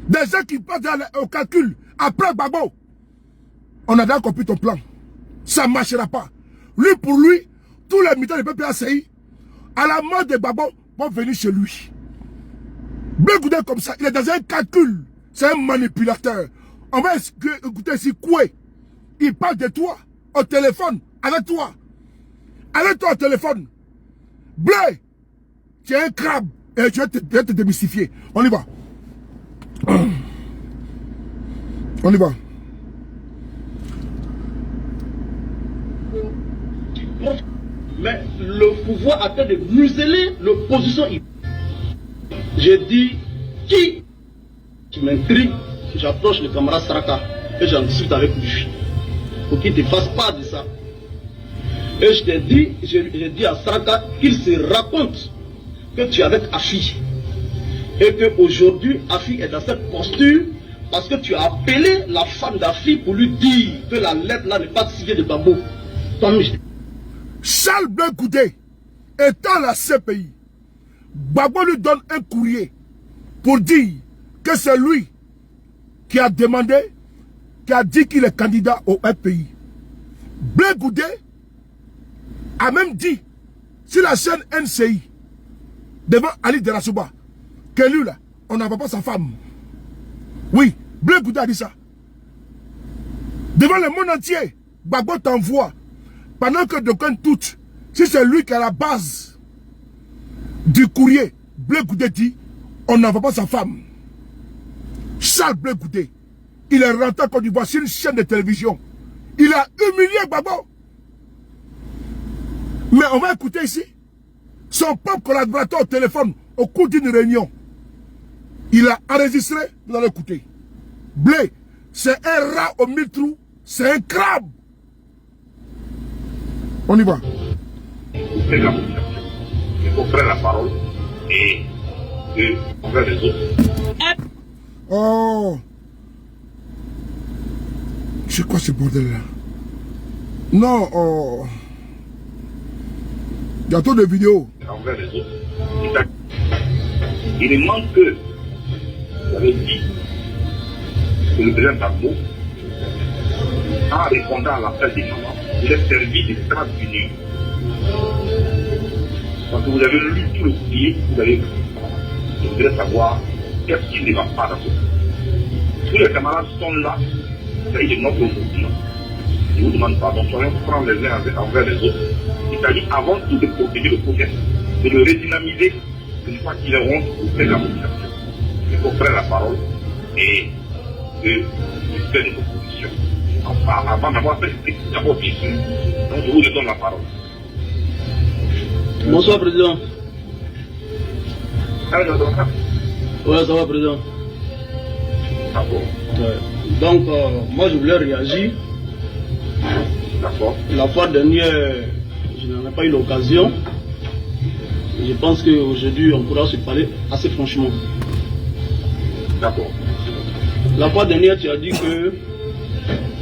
Des gens qui passent au calcul. Après Gbagbo, on a déjà compris ton plan. Ça ne marchera pas. Lui, pour lui, tous les militants du PPACI, à la mort de Gbagbo, vont venir chez lui. Blé Goudé comme ça, il est dans un calcul. C'est un manipulateur. On va écouter ici Koué. Il parle de toi au téléphone, avec toi. Avec toi au téléphone. Blé, tu es un crabe. Et je vais te démystifier. On y va. On y va. Mais le pouvoir a fait de museler l'opposition. J'ai dit, qui m'intrigue, j'approche le camarade Saraka et j'en discute avec lui. Pour qu'il ne te fasse pas de ça. Et je t'ai dit, j'ai dit à Saraka qu'il se raconte que tu es avec Afi. Et qu'aujourd'hui, Afi est dans cette posture parce que tu as appelé la femme d'Afi pour lui dire que la lettre là n'est pas signée de Gbagbo. Charles Blé Goudé étant la CPI, Gbagbo lui donne un courrier pour dire que c'est lui qui a demandé, qui a dit qu'il est candidat au FPI. Blé Goudé a même dit sur la chaîne NCI devant Ali Derasouba que lui là, on n'envoie pas sa femme. Oui, Blé Goudé a dit ça. Devant le monde entier, Gbagbo t'envoie. Pendant que d'aucuns doutent, si c'est lui qui est à la base du courrier, Blé Goudé dit, on n'envoie pas sa femme. Charles Blé Goudé, il est rentré en Côte d'Ivoire sur une chaîne de télévision. Il a humilié Gbagbo. Mais on va écouter ici son propre collaborateur au téléphone au cours d'une réunion. Il a enregistré, vous allez écouter. Blé, c'est un rat au 1000 trous, c'est un crabe. On y va. Il faut prendre la parole et envers les autres. Oh. C'est quoi ce bordel là? Non, oh. Il y a trop de vidéos. Envers les autres. Il manque que vous avez dit que le président Gbagbo, en répondant à l'appel des mamans, il est servi de grande union. Parce que vous avez lu tout le courrier, vous avez vu. Je voudrais savoir qu'est-ce qui ne va pas dans ce courrier. Tous les camarades sont là, c'est de notre mouvement. Je vous demande pardon, soyons francs les uns envers les autres. Il s'agit avant tout de protéger le projet, de le redynamiser une fois qu'il est rond pour faire la mobilisation. Il faut prendre la parole et de faire une opposition. Enfin, avant d'avoir fait d'abord bien sûr. Donc je vous donne la parole. Bonsoir, Président. Ouais, ça va, Président. D'accord. Ouais. Donc, moi, je voulais réagir. D'accord. La fois dernière, je n'en ai pas eu l'occasion. Je pense qu'aujourd'hui, on pourra se parler assez franchement. D'accord. La fois dernière, tu as dit que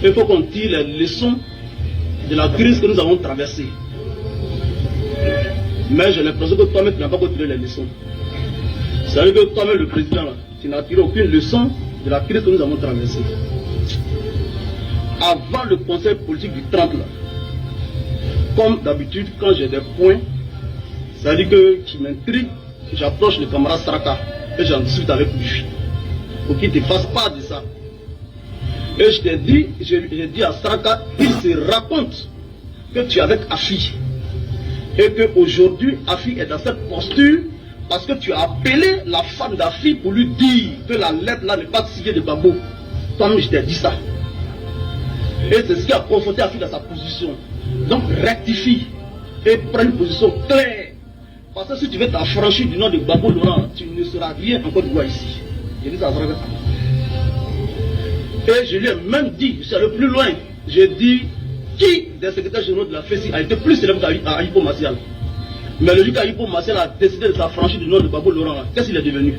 il faut qu'on tire les leçons de la crise que nous avons traversée. Mais j'ai l'impression que toi-même, tu n'as pas tiré les leçons. C'est-à-dire que toi-même, le président, là, tu n'as tiré aucune leçon de la crise que nous avons traversée. Avant le conseil politique du 30, là, comme d'habitude, quand j'ai des points, c'est-à-dire que qui m'intrigue, j'approche le camarade Saraka et j'en discute avec lui. Pour qu'il ne te fasse pas de ça. Et je t'ai dit, j'ai dit à Saraka, il se raconte que tu es avec Afi. Et qu'aujourd'hui, Afi est dans cette posture parce que tu as appelé la femme d'Afrique pour lui dire que la lettre là n'est pas signée de Gbagbo. Toi-même, je t'ai dit ça. Et c'est ce qui a conforté Afrique dans sa position. Donc rectifie et prends une position claire. Parce que si tu veux t'affranchir du nom de Gbagbo Laurent, tu ne seras rien encore de voir ici. Je dis ça à Zaragoza. Et je lui ai même dit, je suis allé plus loin, j'ai dit qui des secrétaires généraux de la FESI a été plus célèbre qu'à Hippo Martial. Mais le jour qu'Hippo Martial a décidé de s'affranchir du nom de Gbagbo Laurent, qu'est-ce qu'il est devenu?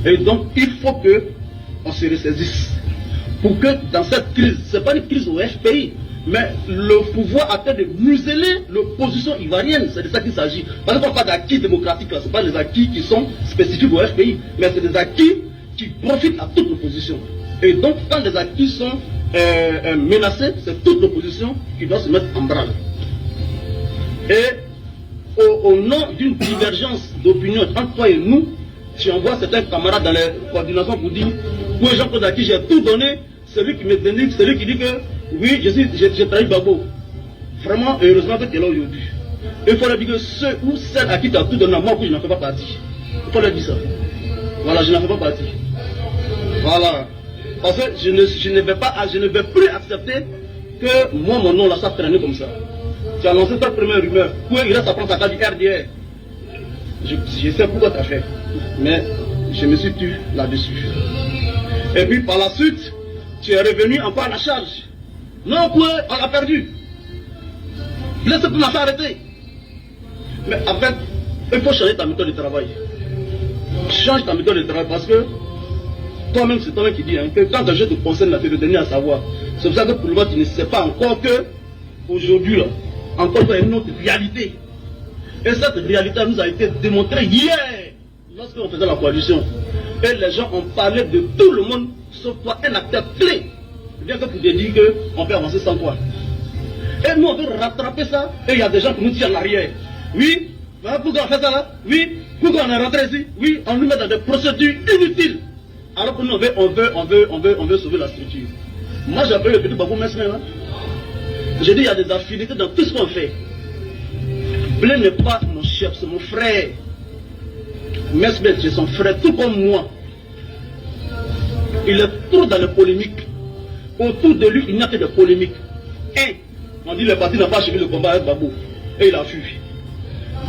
Et donc il faut que on se ressaisisse. Pour que dans cette crise, ce n'est pas une crise au FPI, mais le pouvoir a fait de museler l'opposition ivoirienne, c'est de ça qu'il s'agit. Parce qu'on ne parle pas d'acquis démocratiques, ce n'est pas des acquis qui sont spécifiques au FPI, mais c'est des acquis qui profitent à toute l'opposition. Et donc quand les acquis sont menacés, c'est toute l'opposition qui doit se mettre en branle. Et au nom d'une divergence d'opinion entre toi et nous, tu envoies certains camarades dans les coordinations pour dire, pour les gens à qui j'ai tout donné, celui qui me dénigre, celui qui dit que oui, j'ai trahi Gbagbo. Vraiment, heureusement que tu es là aujourd'hui. Il faut leur dire que ceux ou celles à qui tu as tout donné, moi, je n'en fais pas partie. Il faut leur dire ça. Voilà, je n'en fais pas partie. Voilà. Parce que je ne vais plus accepter que moi, mon nom, là, ça traîne comme ça. Tu as annoncé ta première rumeur. Pourquoi il reste à prendre ta carte du RDR? Je sais pourquoi tu as fait. Mais je me suis tué là-dessus. Et puis par la suite, tu es revenu encore à la charge. Non, quoi, on l'a perdu. Laisse pour m'avoir arrêté. Mais en fait, il faut changer ta méthode de travail. Change ta méthode de travail parce que toi-même, c'est toi-même qui dis hein, que quand un jeu te concerne, là, tu veux donner à savoir. C'est pour ça que pour le moment, tu ne sais pas encore que aujourd'hui, là, encore il y a une autre réalité. Et cette réalité nous a été démontrée hier, lorsqu'on faisait la coalition. Et les gens ont parlé de tout le monde, sauf toi, un acteur clé. Bien que pour te dire qu'on peut avancer sans toi. Et nous, on veut rattraper ça, et il y a des gens qui nous tirent en arrière. Oui, pourquoi on fait ça là? Oui, pourquoi on est rentré ici? Oui, on nous met dans des procédures inutiles. Alors que nous, on veut sauver la structure. Moi, j'ai appelé le petit Babou Mesmer. Hein? J'ai dit, il y a des affinités dans tout ce qu'on fait. Blé n'est pas mon chef, c'est mon frère. Mesmer, c'est son frère, tout comme moi. Il est trop dans les polémiques. Autour de lui, il n'y a que des polémiques. On dit le parti n'a pas achevé le combat avec Babou. Et il a fui.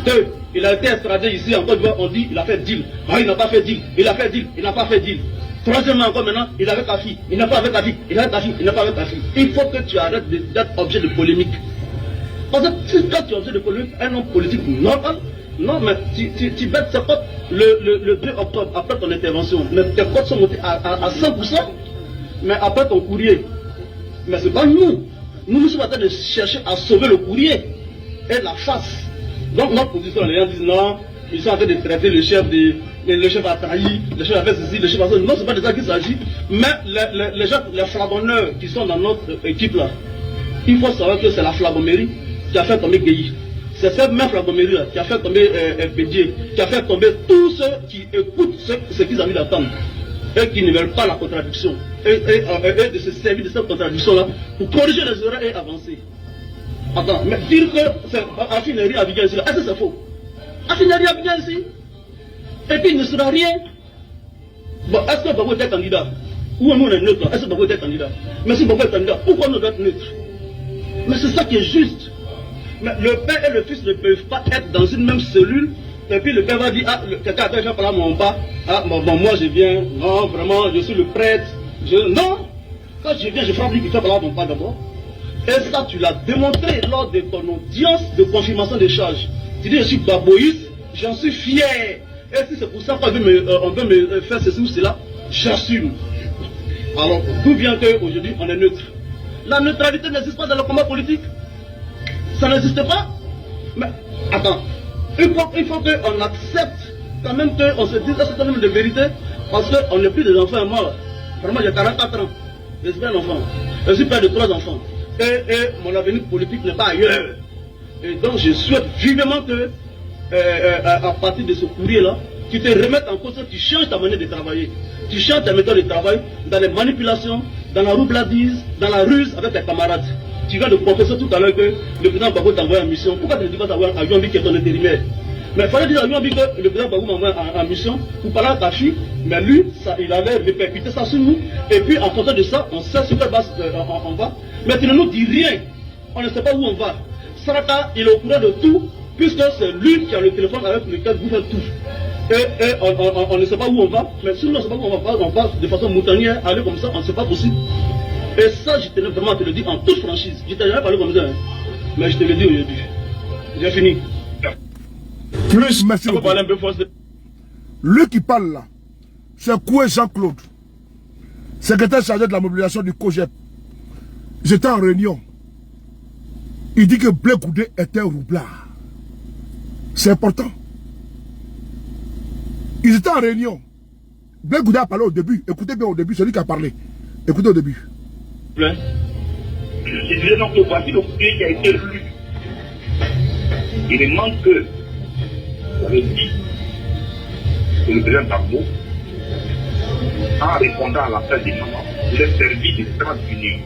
2, il a été extradé ici en Côte d'Ivoire, on dit il a fait deal. Ah, il n'a pas fait deal. Il a fait deal. Il n'a pas fait deal. 3e encore maintenant, il est avec ta fille. Il n'a pas avec ta fille. Il est avec ta fille. Il n'a pas avec ta fille. Il faut que tu arrêtes d'être objet de polémique. Parce que quand tu es objet de polémique, un homme politique normal, non, mais tu bêtes ses cotes le 2 octobre, après ton intervention. Mais tes cotes sont montées à 100%. Mais après ton courrier. Mais c'est pas nous. Nous sommes en train de chercher à sauver le courrier et la face. Donc notre position, les gens disent non, ils sont en train de traiter le chef a trahi, le chef a fait ceci, le chef a fait ceci. Non, c'est pas de ça qu'il s'agit. Mais les gens, les flagonneurs qui sont dans notre équipe là, il faut savoir que c'est la flagonnerie qui a fait tomber Guéhi. C'est cette même flagonnerie là qui a fait tomber Bédier, qui a fait tomber tous ceux qui écoutent ce qu'ils ont envie d'entendre et qui ne veulent pas la contradiction. Et de se servir de cette contradiction là pour corriger les erreurs et avancer. Attends, mais dire que c'est affinerie à Abidjan ici, est-ce que c'est faux? Affinerie à Abidjan ici? Et puis il ne sera rien. Bon, est-ce que Gbagbo était candidat? Ou nous on est neutre? Est-ce que Gbagbo était candidat? Mais si Gbagbo est candidat, pourquoi nous devons être neutre? Mais c'est ça qui est juste. Mais le père et le fils ne peuvent pas être dans une même cellule. Et puis le père va dire, ah, quelqu'un a fait par là mon pas. Ah, bon, moi je viens. Non, vraiment, je suis le prêtre. Non! Quand je viens, je frappe lui qui fait par là mon pas d'abord. Et ça, tu l'as démontré lors de ton audience de confirmation des charges. Tu dis, je suis baboïste, j'en suis fier. Et si c'est pour ça qu'on veut me faire ceci ou cela, j'assume. Alors, d'où vient qu'aujourd'hui, on est neutre? La neutralité n'existe pas dans le combat politique. Ça n'existe pas. Mais, attends, il faut qu'on accepte quand même qu'on se dise un certain nombre de vérités, parce qu'on n'est plus des enfants morts. Vraiment, j'ai 44 ans. Je suis un enfant. Je suis père de 3 enfants. Et mon avenir politique n'est pas ailleurs. Et donc je souhaite vivement que, à partir de ce courrier-là, tu te remettes en cause, tu changes ta manière de travailler. Tu changes ta méthode de travail dans les manipulations, dans la roubladise, dans la ruse avec tes camarades. Tu viens de confesser tout à l'heure que le président Gbagbo t'a envoyé en mission. Pourquoi tu ne dis pas d'avoir un avion qui est ton intérimaire? Mais il fallait dire à lui, on dit que le président Babou m'a envoyé en mission pour parler à Kachi, mais lui, ça, il avait répercuté ça sur nous. Et puis en fonction de ça, on sait sur quelle base on va. Mais tu ne nous dis rien. On ne sait pas où on va. Saraka, il est au courant de tout, puisque c'est lui qui a le téléphone avec lequel vous faites tout. Et on ne sait pas où on va. Mais si on ne sait pas où on va de façon moutanière, aller comme ça, on ne sait pas possible. Et ça, je tenais vraiment à te le dire en toute franchise. Je t'ai jamais parlé comme ça, hein. Mais je te le dis aujourd'hui. J'ai fini. Plus, merci beaucoup. Parler un peu force de... Lui qui parle là, c'est Koué Jean-Claude, secrétaire chargé de la mobilisation du COGEP. J'étais en réunion. Il dit que Blé Goudé était un roublard. C'est important. Ils étaient en réunion. Blé Goudé a parlé au début. Écoutez bien au début, c'est lui qui a parlé. Écoutez au début. Je disais donc que voici le courrier qui a été lu. Il manque que vous avez dit que le président Gbagbo, en répondant à l'appel des mamans, il a servi de grande union.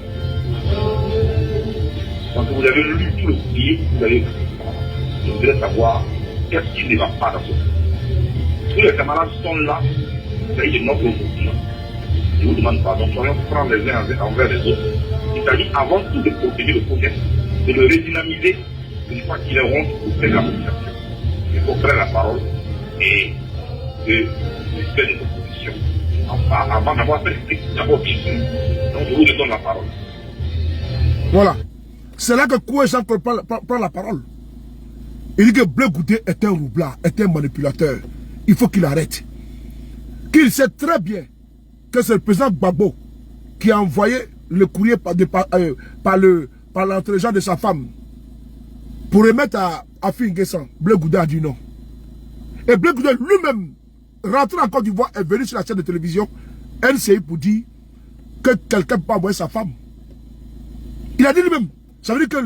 Quand vous avez lu tout le courrier, je voudrais savoir qu'est-ce qui ne va pas dans ce courrier. Tous les camarades sont là, c'est de notre mouvement. Je vous demande pardon, soyons francs les uns envers les autres. Il s'agit avant tout de protéger le projet, de le redynamiser une fois qu'il est rond auprès de la population. Il faut prendre la parole et de faire des oppositions. Avant d'avoir fait d'abord bien sûr. Donc je vous donne la parole. Voilà. C'est là que Koué Jean-Claude prend la parole. Il dit que Blé Goudé est un roublard, est un manipulateur. Il faut qu'il arrête. Qu'il sait très bien que c'est le président Gbagbo qui a envoyé le courrier par l'entregent de sa femme pour remettre à Finguessan. Blé Goudé a dit non. Et Blé Goudé lui-même, rentré en Côte d'Ivoire, est venu sur la chaîne de télévision NCI pour dire que quelqu'un peut envoyer sa femme. Il a dit lui-même. Ça veut dire que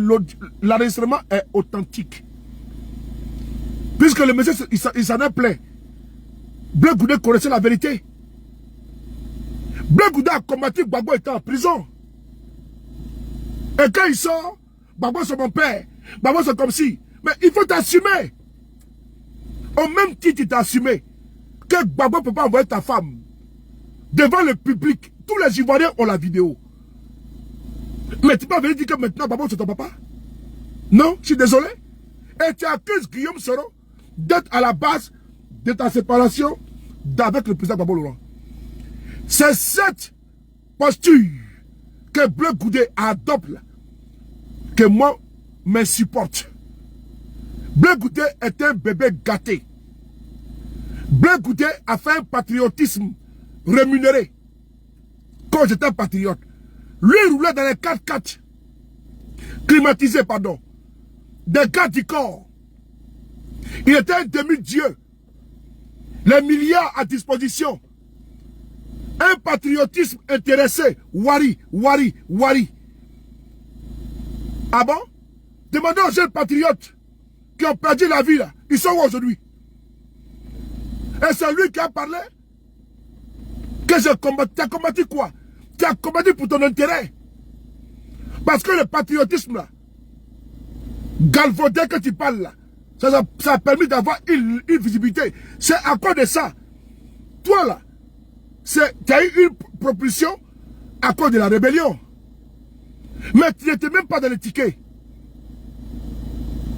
l'enregistrement est authentique. Puisque le monsieur, il s'en est plaint. Blé Goudé connaissait la vérité. Blé Goudé a combattu, Gbagbo était en prison. Et quand il sort, Gbagbo c'est mon père. Gbagbo c'est comme si. Mais il faut t'assumer. Au même titre, il t'a assumé que Gbagbo ne peut pas envoyer ta femme devant le public. Tous les Ivoiriens ont la vidéo. Mais tu peux venir dire que maintenant Gbagbo c'est ton papa? Non, je suis désolé. Et tu accuses Guillaume Soro d'être à la base de ta séparation avec le président Gbagbo Laurent. C'est cette posture que Blé Goudé adopte que moi me supporte. Blé Goudé est un bébé gâté. Blé Goudé a fait un patriotisme rémunéré. Quand j'étais un patriote, lui il roulait dans les 4x4 climatisés, pardon, des gardes du corps. Il était un demi-dieu. Les milliards à disposition. Un patriotisme intéressé. Wari, Wari, Wari. Ah bon? Demandez aux jeunes patriotes qui ont perdu la vie là. Ils sont où aujourd'hui? Et c'est lui qui a parlé que j'ai combattu. Tu as combattu quoi? Tu as combattu pour ton intérêt. Parce que le patriotisme là, galvaudé que tu parles là, ça a permis d'avoir une visibilité. C'est à cause de ça. Toi là, tu as eu une propulsion à cause de la rébellion. Mais tu n'étais même pas dans les tickets.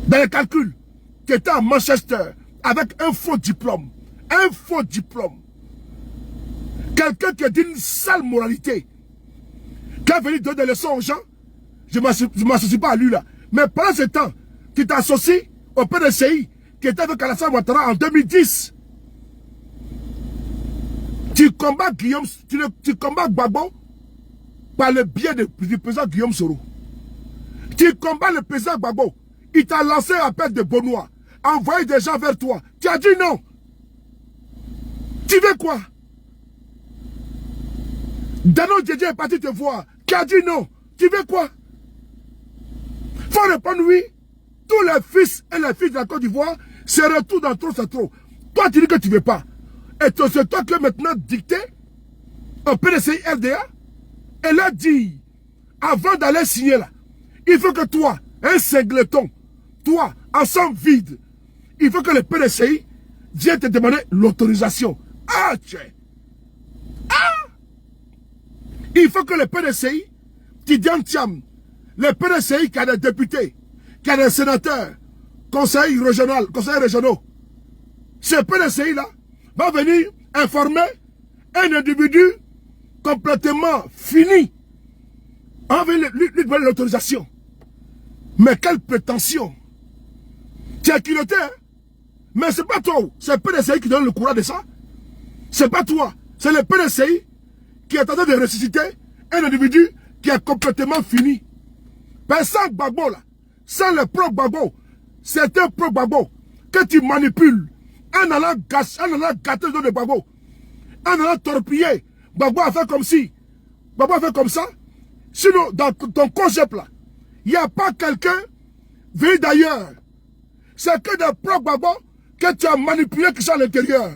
Dans les calculs. Tu étais à Manchester avec un faux diplôme. Un faux diplôme. Quelqu'un qui a d'une sale moralité. Qui a venu donner des leçons aux gens. Je ne m'associe pas à lui là. Mais pendant ce temps, tu t'associes au PDCI qui était avec Alassane Ouattara en 2010. Tu combats Guillaume, tu combats Gbagbo par le biais du président Guillaume Soro. Tu combats le président Gbagbo. Il t'a lancé un appel de Benoît, envoyé des gens vers toi. Tu as dit non. Tu veux quoi? Dano Djedje est parti te voir. Tu as dit non. Tu veux quoi? Faut répondre oui. Tous les fils et les filles de la Côte d'Ivoire se retrouvent dans trop, c'est trop. Toi, tu dis que tu ne veux pas. Et c'est toi qui es maintenant dicté au PDCI RDA. Elle a dit, avant d'aller signer là, il faut que toi, un singleton, toi, en sang vide, il faut que le PDCI vienne te demander l'autorisation. Ah, tiens. Ah! Il faut que le PDCI, Tidiane Thiam, le PDCI qui a des députés, qui a des sénateurs, conseillers régionaux, ce PDCI-là va venir informer un individu complètement fini. On va lui donner l'autorisation. Mais quelle prétention! Tu es culotté, hein? Mais c'est pas toi, c'est le PDCI qui donne le courage de ça. C'est pas toi, c'est le PDCI qui est en train de ressusciter un individu qui est complètement fini. Mais sans Gbagbo là, sans le pro Gbagbo, c'est un pro Gbagbo que tu manipules en allant gâter le dos de Gbagbo, en allant torpiller. Gbagbo a fait comme si, Gbagbo a fait comme ça. Sinon, dans ton concept là, il n'y a pas quelqu'un venu d'ailleurs. C'est que des pro Gbagbo que tu as manipulé qui sont à l'intérieur.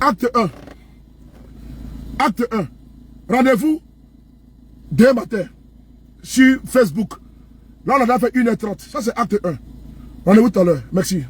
Acte 1. Acte 1. Rendez-vous demain matin sur Facebook. Là, on a fait 1h30. Ça, c'est acte 1. Rendez-vous tout à l'heure. Merci.